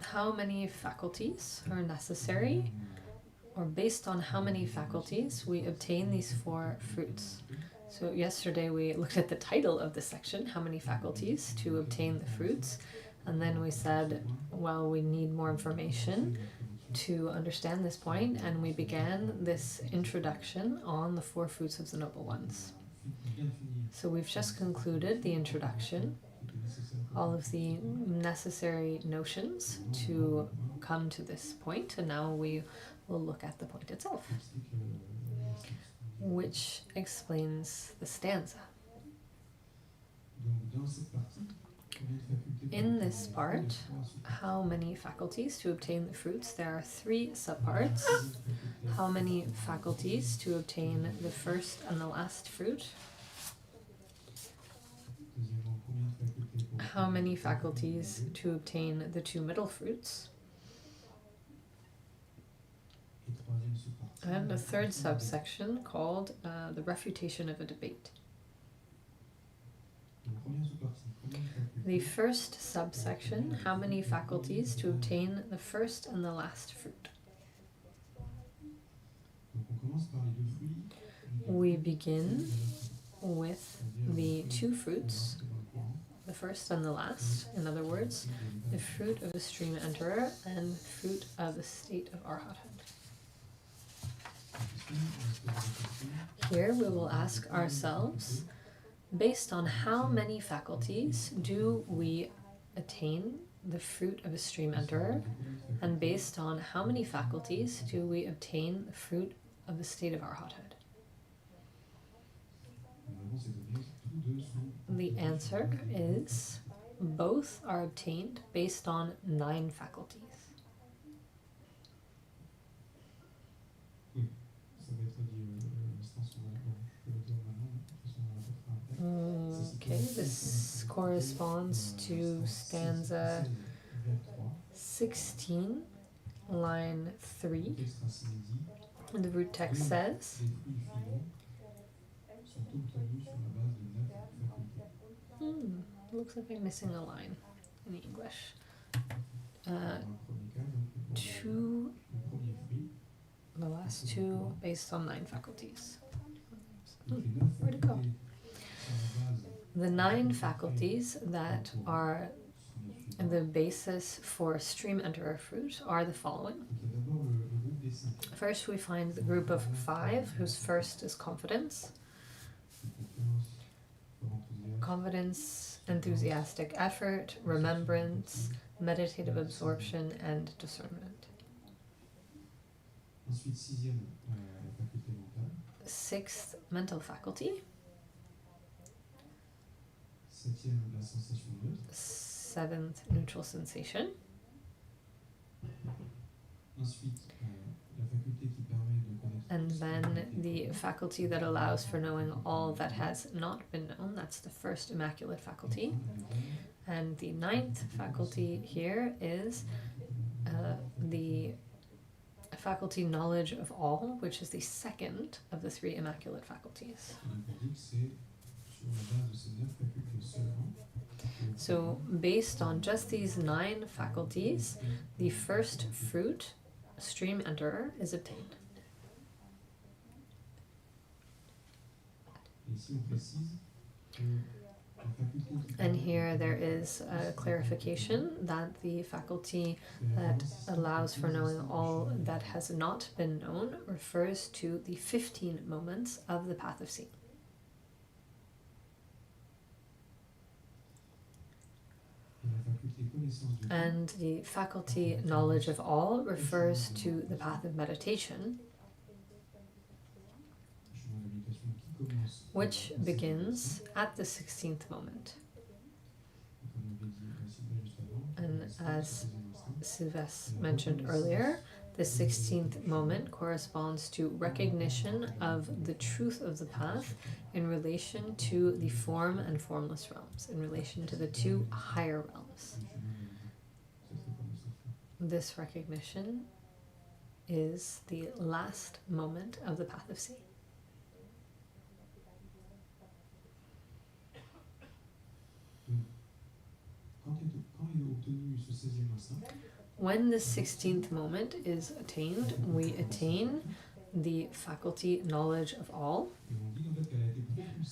how many faculties are necessary, or based on how many faculties we obtain these 4 fruits. So yesterday we looked at the title of this section, how many faculties to obtain the fruits, and then we said, well, we need more information to understand this point, and we began this introduction on the 4 fruits of the Noble Ones. So we've just concluded the introduction, all of the necessary notions to come to this point, and now we will look at the point itself, which explains the stanza. In this part, how many faculties to obtain the fruits? There are 3 subparts. How many faculties to obtain the first and the last fruit? How many faculties to obtain the 2 middle fruits? And a 3rd subsection called the refutation of a debate. The first subsection, how many faculties to obtain the first and the last fruit? We begin with the two fruits, the first and the last. In other words, the fruit of the stream enterer and fruit of the state of arhathood. Here we will ask ourselves, based on how many faculties do we attain the fruit of a stream enterer, and based on how many faculties do we obtain the fruit of the state of arhathood? The answer is both are obtained based on 9 faculties. Okay, this corresponds to stanza 16, line 3. And the root text says, looks like I'm missing a line in English. The last two based on 9 faculties. Where'd it go? The 9 faculties that are the basis for stream enterer fruit are the following. First, we find the group of 5, whose first is confidence. Confidence, enthusiastic effort, remembrance, meditative absorption, and discernment. 6th, mental faculty. 7th, neutral sensation. And then the faculty that allows for knowing all that has not been known, that's the first immaculate faculty. And the 9th faculty here is the faculty knowledge of all, which is the second of the 3 immaculate faculties. So based on just these 9 faculties, the first fruit, stream enterer, is obtained. And here there is a clarification that the faculty that allows for knowing all that has not been known refers to the 15 moments of the path of seeing. And the faculty knowledge of all refers to the path of meditation, which begins at the 16th moment. And as Sylvestre mentioned earlier, the 16th moment corresponds to recognition of the truth of the path in relation to the form and formless realms, in relation to the 2 higher realms. This recognition is the last moment of the path of seeing. When the 16th moment is attained, we attain the faculty knowledge of all.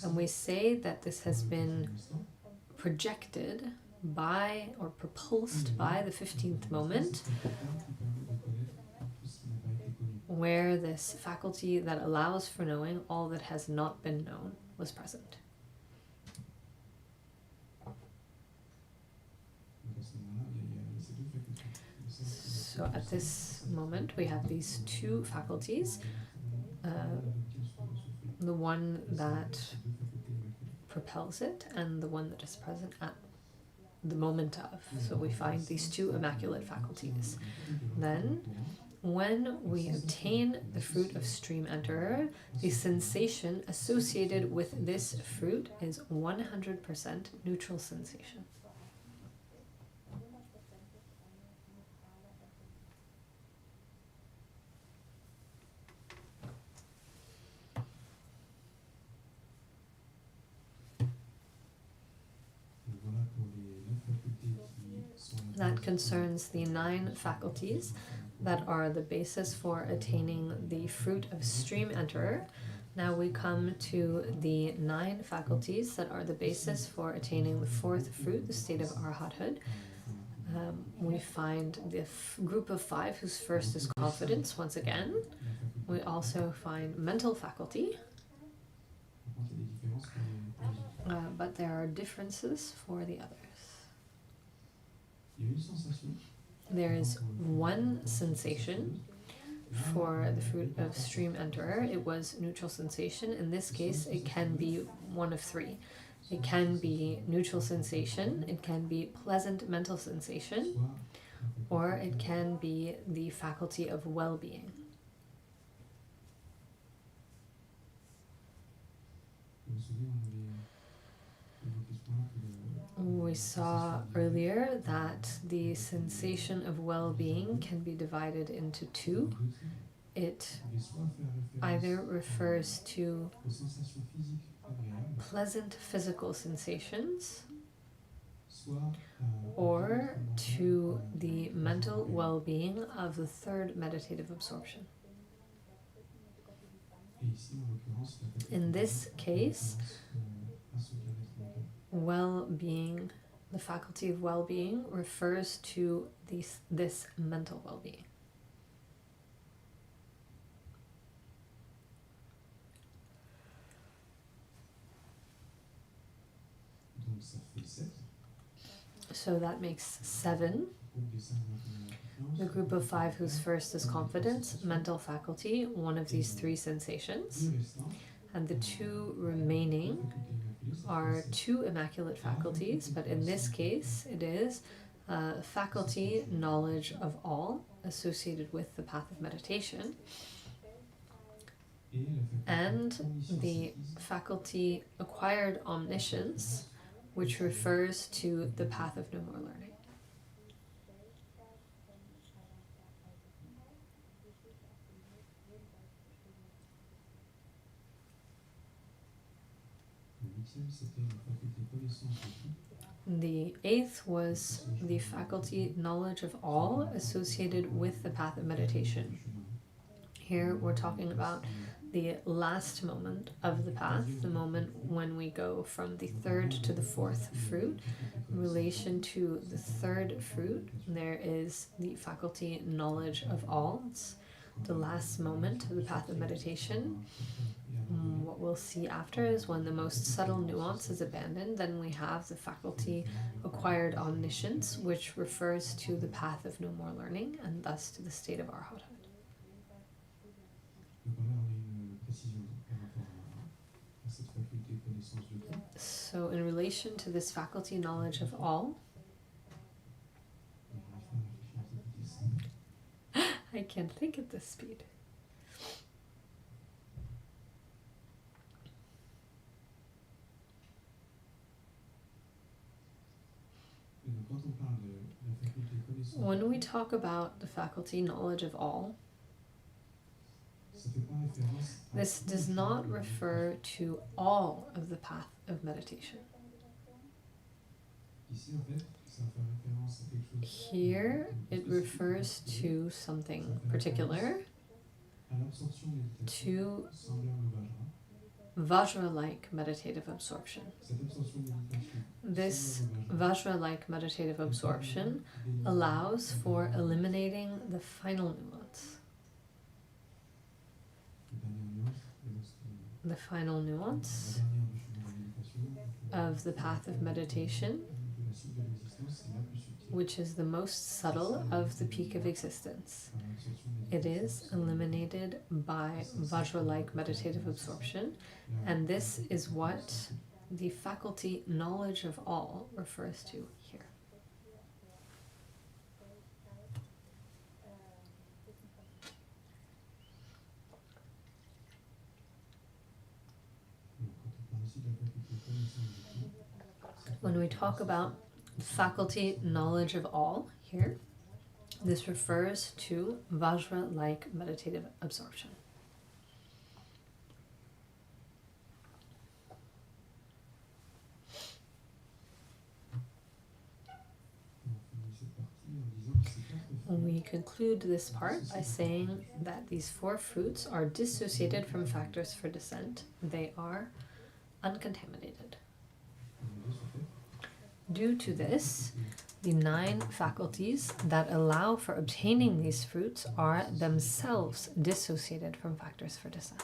And we say that this has been projected by or propulsed by the 15th moment, where this faculty that allows for knowing all that has not been known was present. So at this moment we have these 2 faculties, the one that propels it and the one that is present at the moment of. So we find these 2 immaculate faculties. Then, when we obtain the fruit of stream enterer, the sensation associated with this fruit is 100% neutral sensation. that concerns the 9 faculties that are the basis for attaining the fruit of stream enterer. Now we come to the 9 faculties that are the basis for attaining the 4th fruit, the state of arhathood. We find the group of 5 whose first is confidence once again. We also find mental faculty, but there are differences for the others. There is one sensation for the fruit of stream enterer. It was neutral sensation. In this case, it can be one of 3. It can be neutral sensation, it can be pleasant mental sensation, or it can be the faculty of well-being. We saw earlier that the sensation of well-being can be divided into 2. It either refers to pleasant physical sensations or to the mental well-being of the 3rd meditative absorption. In this case, well-being, the faculty of well-being, refers to this mental well-being. So that makes 7. The group of 5 whose first is confidence, mental faculty, one of these 3 sensations. And the 2 remaining are 2 immaculate faculties, but in this case it is faculty, knowledge of all, associated with the path of meditation, and the faculty acquired omniscience, which refers to the path of no more learning. The 8th was the faculty knowledge of all associated with the path of meditation. Here we're talking about the last moment of the path, the moment when we go from the 3rd to the 4th fruit. In relation to the 3rd fruit, there is the faculty knowledge of all. It's the last moment of the path of meditation. What we'll see after is when the most subtle nuance is abandoned, then we have the faculty acquired omniscience, which refers to the path of no more learning and thus to the state of arhathood. So in relation to this faculty knowledge of all, I can't think at this speed. When we talk about the faculty knowledge of all, this does not refer to all of the path of meditation. Here it refers to something particular, to Vajra-like meditative absorption. This Vajra-like meditative absorption allows for eliminating the final nuance. The final nuance of the path of meditation, which is the most subtle of the peak of existence. It is eliminated by Vajra-like meditative absorption, and this is what the faculty knowledge of all refers to here. When we talk about faculty knowledge of all here, this refers to Vajra-like meditative absorption. we conclude this part by saying that these 4 fruits are dissociated from factors for descent. They are uncontaminated. Due to this, the 9 faculties that allow for obtaining these fruits are themselves dissociated from factors for descent.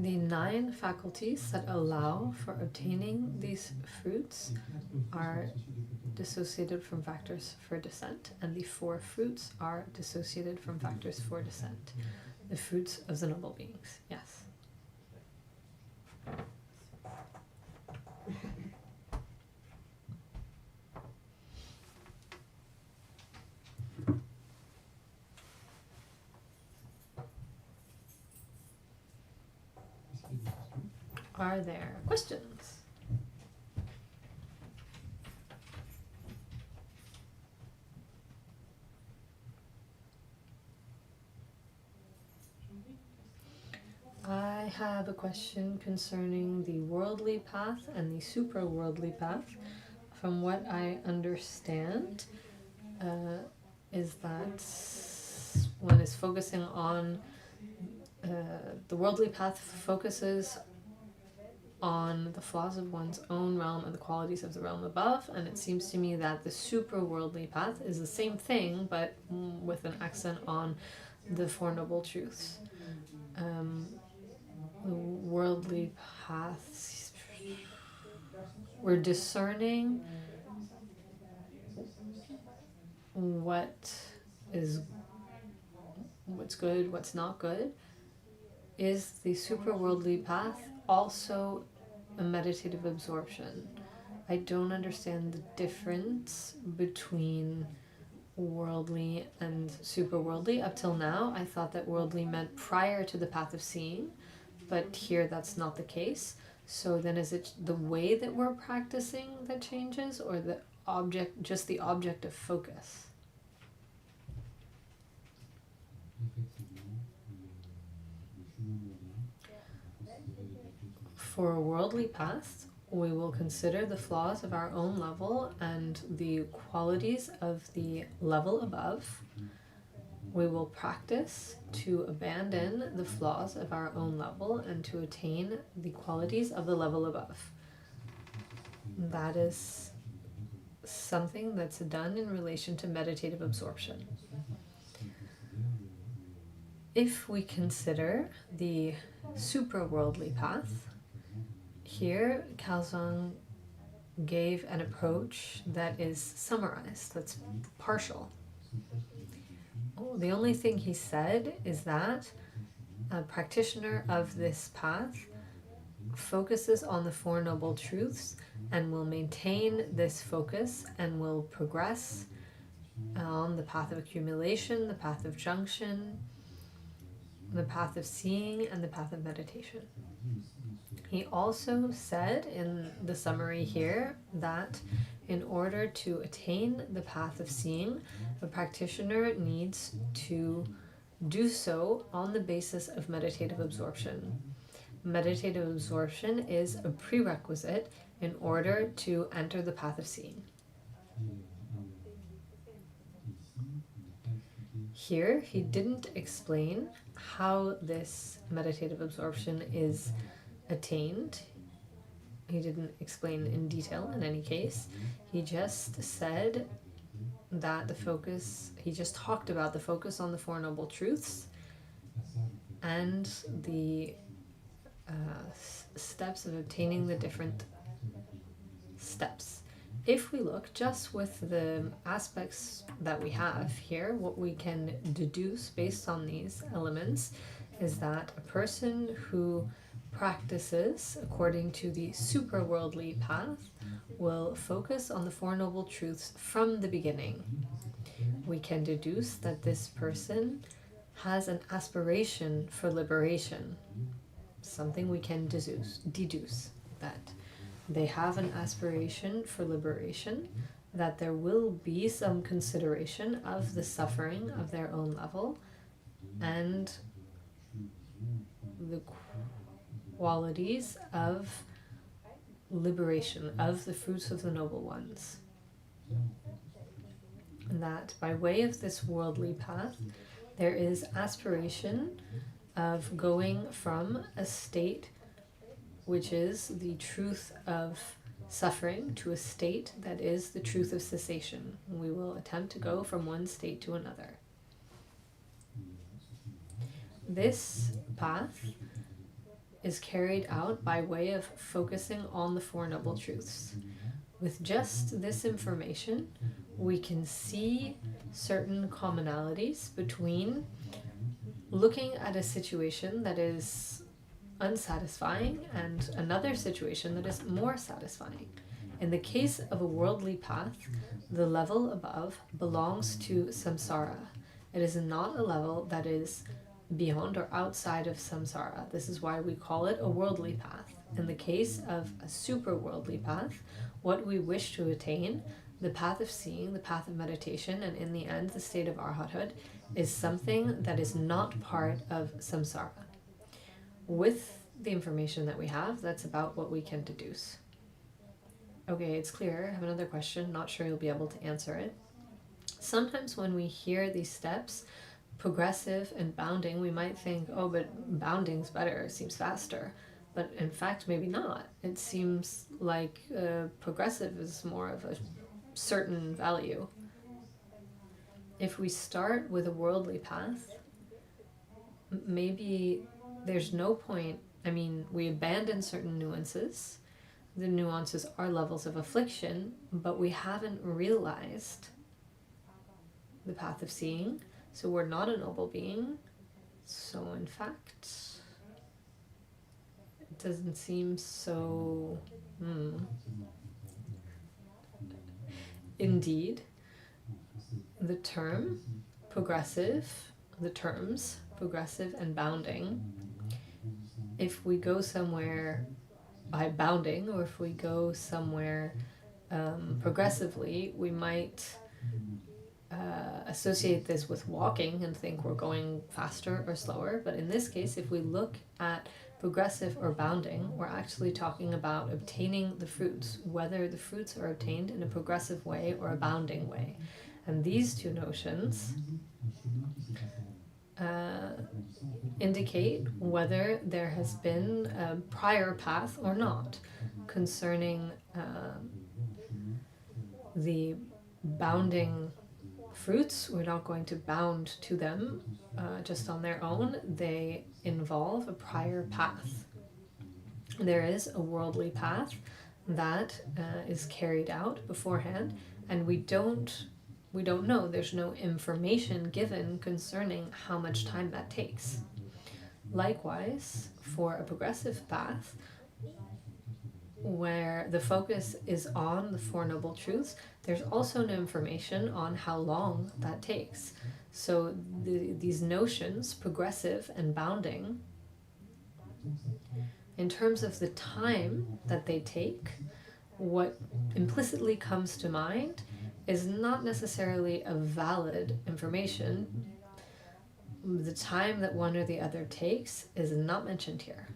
The 9 faculties that allow for obtaining these fruits are dissociated from factors for descent, and the 4 fruits are dissociated from factors for descent. The fruits of the noble beings, yes. Are there questions? I have a question concerning the worldly path and the super-worldly path. From what I understand, is that one is focusing on the worldly path focuses on the flaws of one's own realm and the qualities of the realm above, and it seems to me that the super worldly path is the same thing but with an accent on the Four Noble Truths. The worldly paths, we're discerning what's good, what's not good. Is the super worldly path also a meditative absorption? I don't understand the difference between worldly and super worldly. Up till now, I thought that worldly meant prior to the path of seeing, but here that's not the case. So then is it the way that we're practicing that changes, or the object, just the object of focus? For a worldly path, we will consider the flaws of our own level and the qualities of the level above. We will practice to abandon the flaws of our own level and to attain the qualities of the level above. That is something that's done in relation to meditative absorption. If we consider the super-worldly path, here Khelzang gave an approach that is summarized, that's partial. The only thing he said is that a practitioner of this path focuses on the Four Noble Truths and will maintain this focus and will progress on the path of accumulation, the path of junction, the path of seeing, and the path of meditation. He also said in the summary here that in order to attain the path of seeing, a practitioner needs to do so on the basis of meditative absorption. Meditative absorption is a prerequisite in order to enter the path of seeing. Here, he didn't explain how this meditative absorption is attained. He didn't explain in detail in any case. He just said that the focus, he just talked about the focus on the Four Noble Truths and the steps of obtaining the different steps. If we look just with the aspects that we have here, what we can deduce based on these elements is that a person who practices according to the super-worldly path will focus on the Four Noble Truths from the beginning. We can deduce that this person has an aspiration for liberation. Something we can deduce that they have an aspiration for liberation, that there will be some consideration of the suffering of their own level and the qualities of liberation, of the fruits of the noble ones. And that by way of this worldly path, there is aspiration of going from a state which is the truth of suffering to a state that is the truth of cessation. We will attempt to go from one state to another. This path is carried out by way of focusing on the Four Noble Truths. With just this information, we can see certain commonalities between looking at a situation that is unsatisfying and another situation that is more satisfying. In the case of a worldly path, the level above belongs to samsara. It is not a level that is beyond or outside of samsara. This is why we call it a worldly path. In the case of a super worldly path, what we wish to attain, the path of seeing, the path of meditation, and in the end, the state of arhathood, is something that is not part of samsara. With the information that we have, that's about what we can deduce. Okay, it's clear. I have another question. Not sure you'll be able to answer it. Sometimes when we hear these steps, progressive and bounding, we might think, oh, but bounding's better, it seems faster. But in fact, maybe not. It seems like progressive is more of a certain value. If we start with a worldly path, maybe there's no point. I mean, we abandon certain nuances. The nuances are levels of affliction, but we haven't realized the path of seeing. So we're not a noble being. So in fact, it doesn't seem so... Indeed, the terms progressive and bounding, if we go somewhere by bounding, or if we go somewhere progressively, we might associate this with walking and think we're going faster or slower. But in this case, if we look at progressive or bounding, we're actually talking about obtaining the fruits, whether the fruits are obtained in a progressive way or a bounding way. And these two notions indicate whether there has been a prior path or not. Concerning the bounding fruits, we're not going to bound to them just on their own. They involve a prior path. There is a worldly path that is carried out beforehand, and we don't know. There's no information given concerning how much time that takes. Likewise, for a progressive path, where the focus is on the Four Noble Truths, there's also no information on how long that takes. So these notions, progressive and bounding, in terms of the time that they take, what implicitly comes to mind is not necessarily a valid information. The time that one or the other takes is not mentioned here.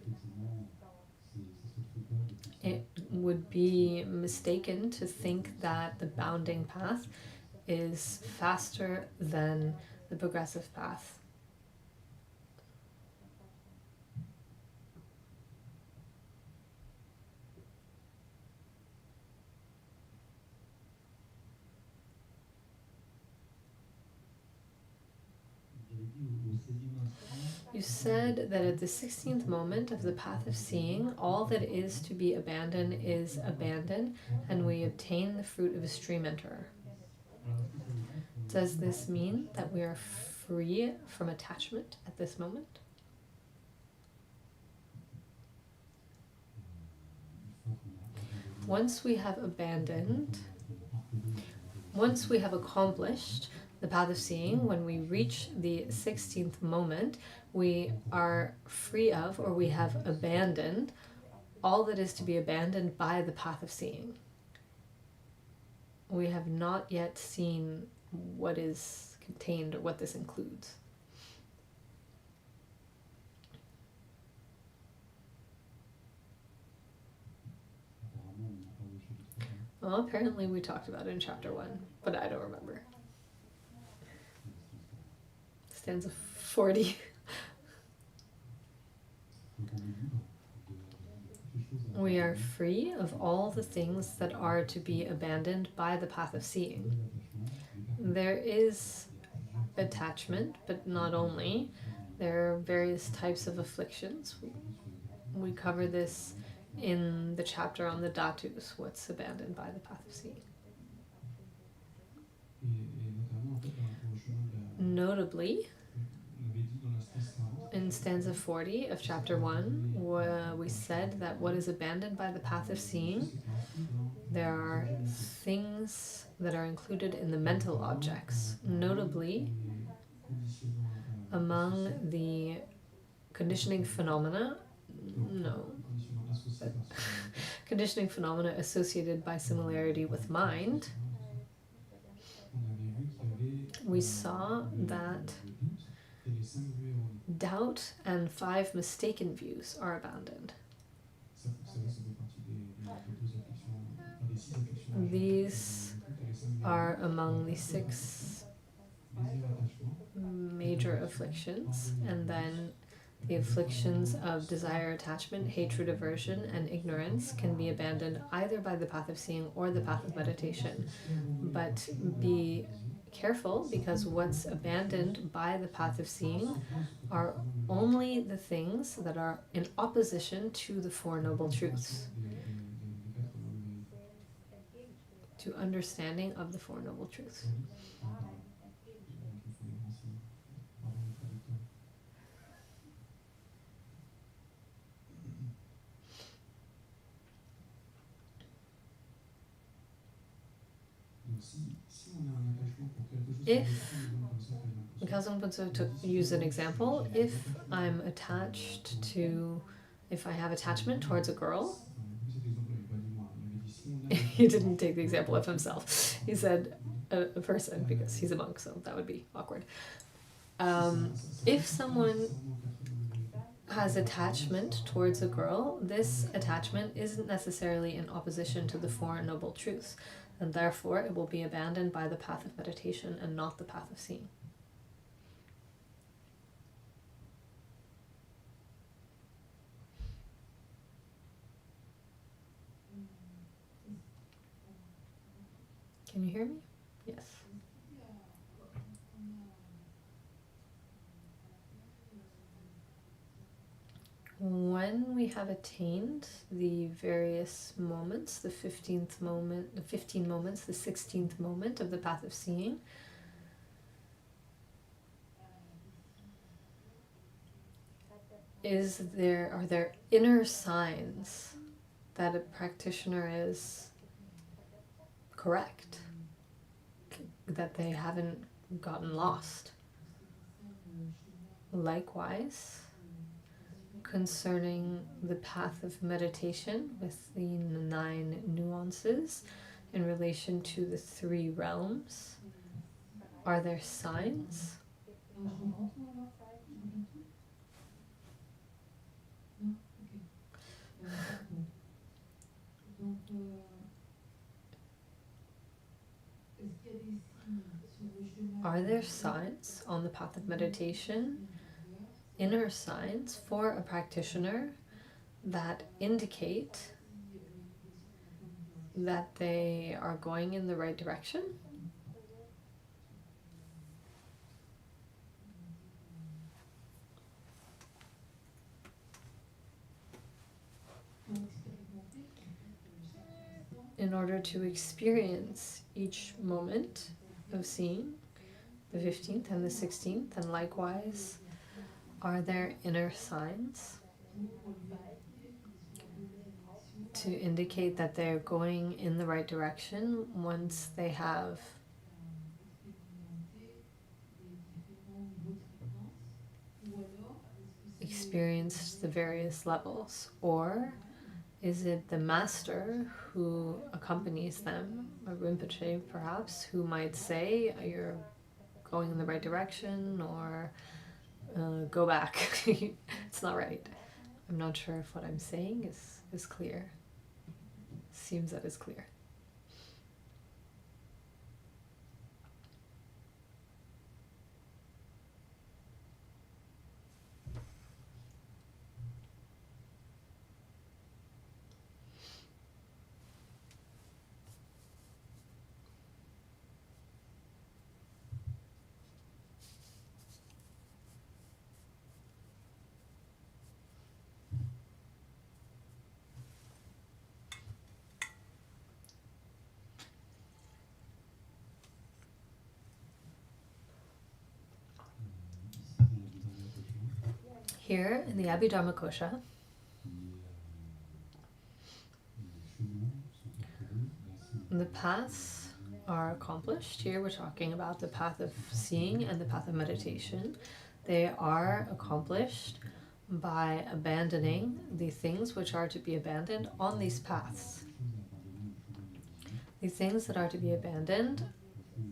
It would be mistaken to think that the bounding path is faster than the progressive path. You said that at the 16th moment of the path of seeing, all that is to be abandoned is abandoned, and we obtain the fruit of a stream enterer. Does this mean that we are free from attachment at this moment? Once we have abandoned, once we have accomplished the path of seeing, when we reach the 16th moment, we are free of, or we have abandoned, all that is to be abandoned by the path of seeing. we have not yet seen what is contained or what this includes. Well, apparently we talked about it in chapter 1, but I don't remember. Stanza 40. We are free of all the things that are to be abandoned by the path of seeing. There is attachment, but not only. There are various types of afflictions. We cover this in the chapter on the dhatus, what's abandoned by the path of seeing. Notably, in stanza 40 of chapter 1, we said that what is abandoned by the path of seeing, there are things that are included in the mental objects. Notably, among the conditioning phenomena, conditioning phenomena associated by similarity with mind, we saw that doubt and 5 mistaken views are abandoned. These are among the 6 major afflictions, and then the afflictions of desire, attachment, hatred, aversion, and ignorance can be abandoned either by the path of seeing or the path of meditation. But be careful, because what's abandoned by the path of seeing are only the things that are in opposition to the 4 Noble Truths, to understanding of the 4 Noble Truths. If Khelzang Puntso used an example, if I'm attached to, if I have attachment towards a girl, he didn't take the example of himself. He said a person, because he's a monk, so that would be awkward. If someone has attachment towards a girl, this attachment isn't necessarily in opposition to the 4 Noble Truths, and therefore it will be abandoned by the path of meditation and not the path of seeing. Can you hear me? Yes. When we have attained the various moments, the 15th moment, the 15 moments, the 16th moment of the path of seeing, are there inner signs that a practitioner is correct, that they haven't gotten lost? Likewise, concerning the path of meditation with the 9 nuances in relation to the 3 realms, are there signs? Are there signs on the path of meditation, inner signs for a practitioner, that indicate that they are going in the right direction? In order to experience each moment of seeing, the 15th and the 16th, and likewise, are there inner signs to indicate that they're going in the right direction once they have experienced the various levels? Or Is it the master who accompanies them, a Rinpoche perhaps, who might say, you're going in the right direction, or go back, it's not right. I'm not sure if what I'm saying is clear. Seems that it's clear. Here in the Abhidharmakosha, the paths are accomplished. Here we're talking about the path of seeing and the path of meditation. They are accomplished by abandoning the things which are to be abandoned on these paths. The things that are to be abandoned,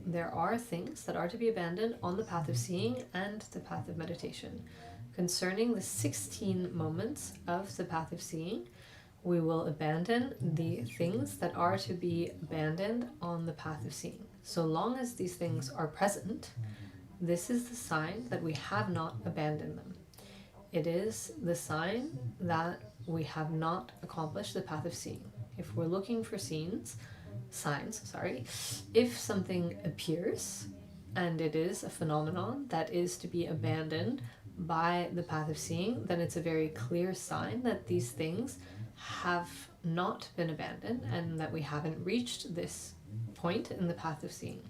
there are things that are to be abandoned on the path of seeing and the path of meditation. Concerning the 16 moments of the path of seeing, we will abandon the things that are to be abandoned on the path of seeing. So long as these things are present, this is the sign that we have not abandoned them. It is the sign that we have not accomplished the path of seeing. If we're looking for signs, if something appears and it is a phenomenon that is to be abandoned by the path of seeing, then it's a very clear sign that these things have not been abandoned and that we haven't reached this point in the path of seeing.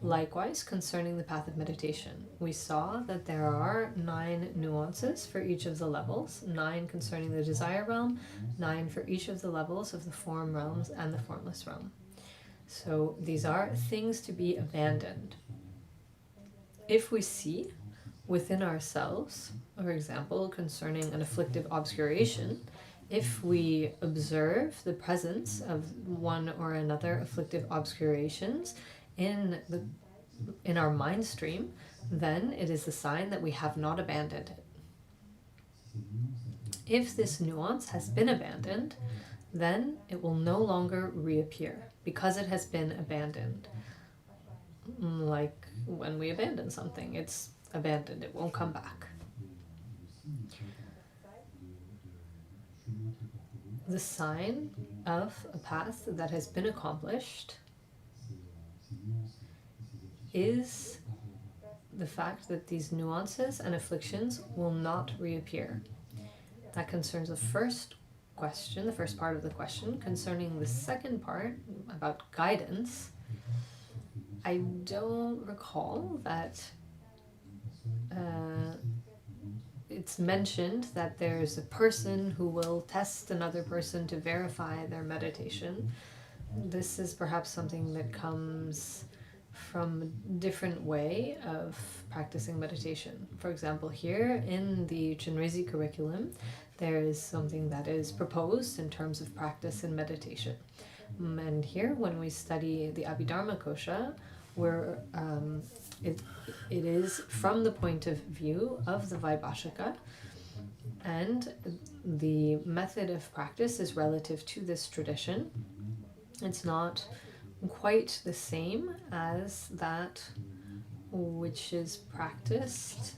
Likewise, concerning the path of meditation, we saw that there are 9 nuances for each of the levels, 9 concerning the desire realm, 9 for each of the levels of the form realms and the formless realm. So these are things to be abandoned. If we see within ourselves, for example, concerning an afflictive obscuration, if we observe the presence of one or another afflictive obscurations in our mind stream, then it is a sign that we have not abandoned it. If this nuance has been abandoned, then it will no longer reappear because it has been abandoned. Like when we abandon something, it's abandoned, it won't come back. The sign of a path that has been accomplished is the fact that these nuances and afflictions will not reappear. That concerns the first question, the first part of the question. Concerning the second part, about guidance, I don't recall that it's mentioned that there's a person who will test another person to verify their meditation. This is perhaps something that comes from a different way of practicing meditation. For example, here in the Chinrezi curriculum, there is something that is proposed in terms of practice and meditation. And here, when we study the Abhidharmakosha, where it is from the point of view of the Vaibhashika, and the method of practice is relative to this tradition. It's not quite the same as that which is practiced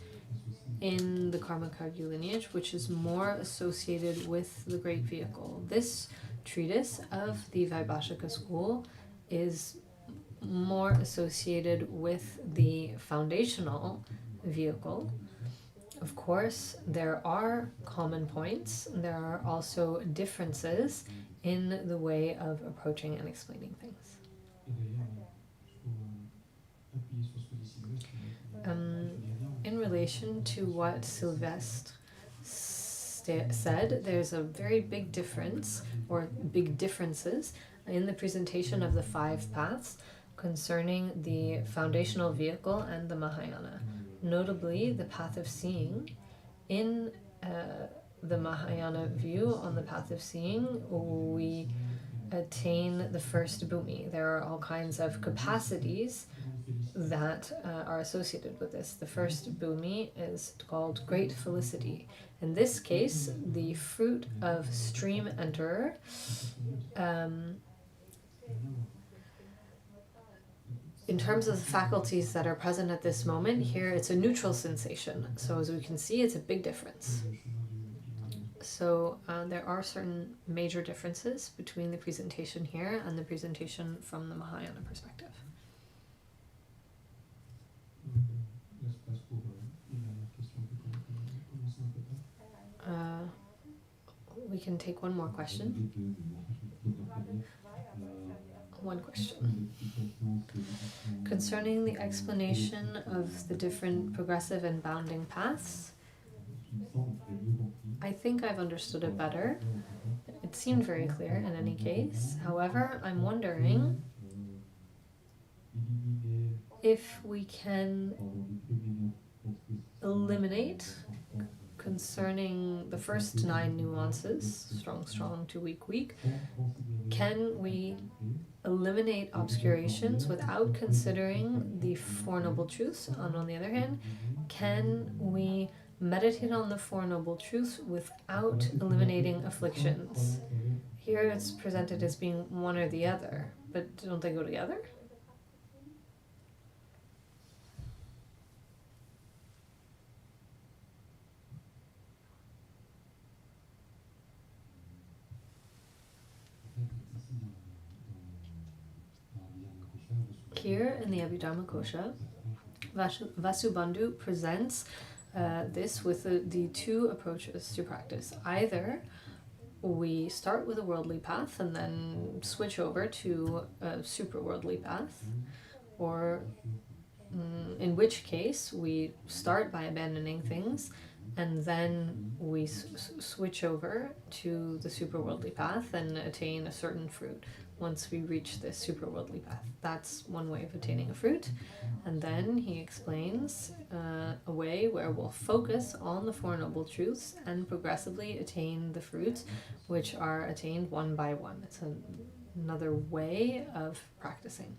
in the Karmakagya lineage, which is more associated with the Great Vehicle. This treatise of the Vaibhashika school is more associated with the foundational vehicle. Of course, there are common points. There are also differences in the way of approaching and explaining things. In relation to what Sylvestre said, there's a very big difference, or big differences, in the presentation of the 5 paths concerning the foundational vehicle and the Mahayana. Notably, the path of seeing in the Mahayana view on the path of seeing, we attain the first bhumi. There are all kinds of capacities that are associated with this. The first bhumi is called great felicity. In this case, the fruit of stream enterer in terms of the faculties that are present at this moment, here it's a neutral sensation. So as we can see, it's a big difference. So there are certain major differences between the presentation here and the presentation from the Mahayana perspective. We can take one more question. One question. Concerning the explanation of the different progressive and bounding paths, I think I've understood it better. It seemed very clear in any case. However, I'm wondering if we can eliminate concerning the first 9 nuances, strong, strong to weak, weak, can we eliminate obscurations without considering the Four Noble Truths? And on the other hand, can we meditate on the Four Noble Truths without eliminating afflictions? Here it's presented as being one or the other, but don't they go together? Here in the Abhidharmakosha, Vasubandhu presents this with the 2 approaches to practice. Either we start with a worldly path and then switch over to a super worldly path, or in which case we start by abandoning things and then we switch over to the super worldly path and attain a certain fruit. Once we reach this super worldly path, that's one way of attaining a fruit. And then he explains a way where we'll focus on the Four Noble Truths and progressively attain the fruits, which are attained one by one. It's another way of practicing.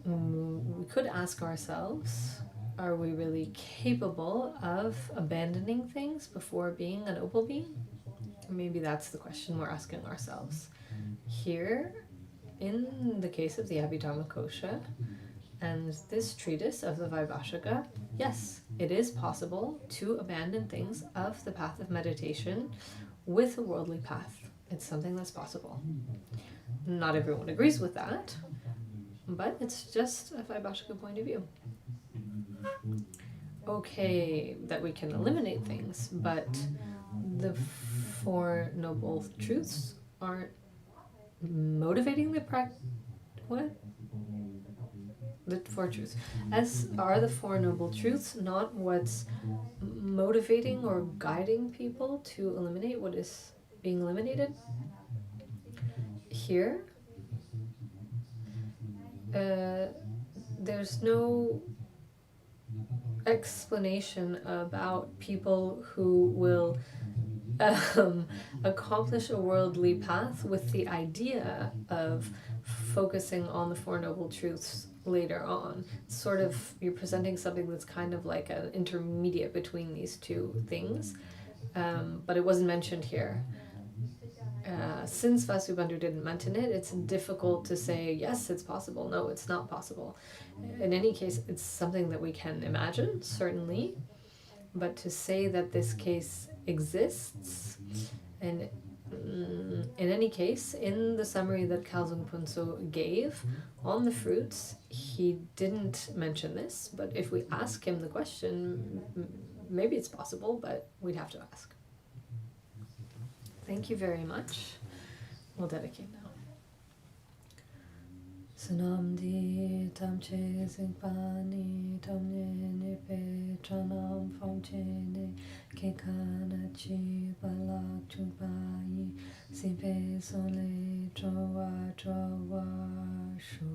We could ask ourselves, are we really capable of abandoning things before being a noble being? Maybe that's the question we're asking ourselves. Here, in the case of the Abhidharmakosha and this treatise of the Vaibhashika, yes, it is possible to abandon things of the path of meditation with a worldly path. It's something that's possible. Not everyone agrees with that, but it's just a Vaibhashika point of view. Okay, that we can eliminate things, but the Four Noble Truths aren't motivating the practice. What? The Four Truths. As are the Four Noble Truths not what's motivating or guiding people to eliminate what is being eliminated? Here, there's no explanation about people who will accomplish a worldly path with the idea of focusing on the Four Noble Truths later on. Sort of, you're presenting something that's kind of like an intermediate between these two things, but it wasn't mentioned here. Since Vasubandhu didn't mention it, it's difficult to say, yes, it's possible. No, it's not possible. In any case, it's something that we can imagine, certainly, but to say that this case exists, and in any case, in the summary that Khelzang Puntso gave on the fruits, he didn't mention this, but if we ask him the question, maybe it's possible, but we'd have to ask. Thank you very much. We'll dedicate now. Sanamdi tamche zingpani tamne nipe tranam famchene kekana chi balak chupayi simpe sole trawa trawa shu.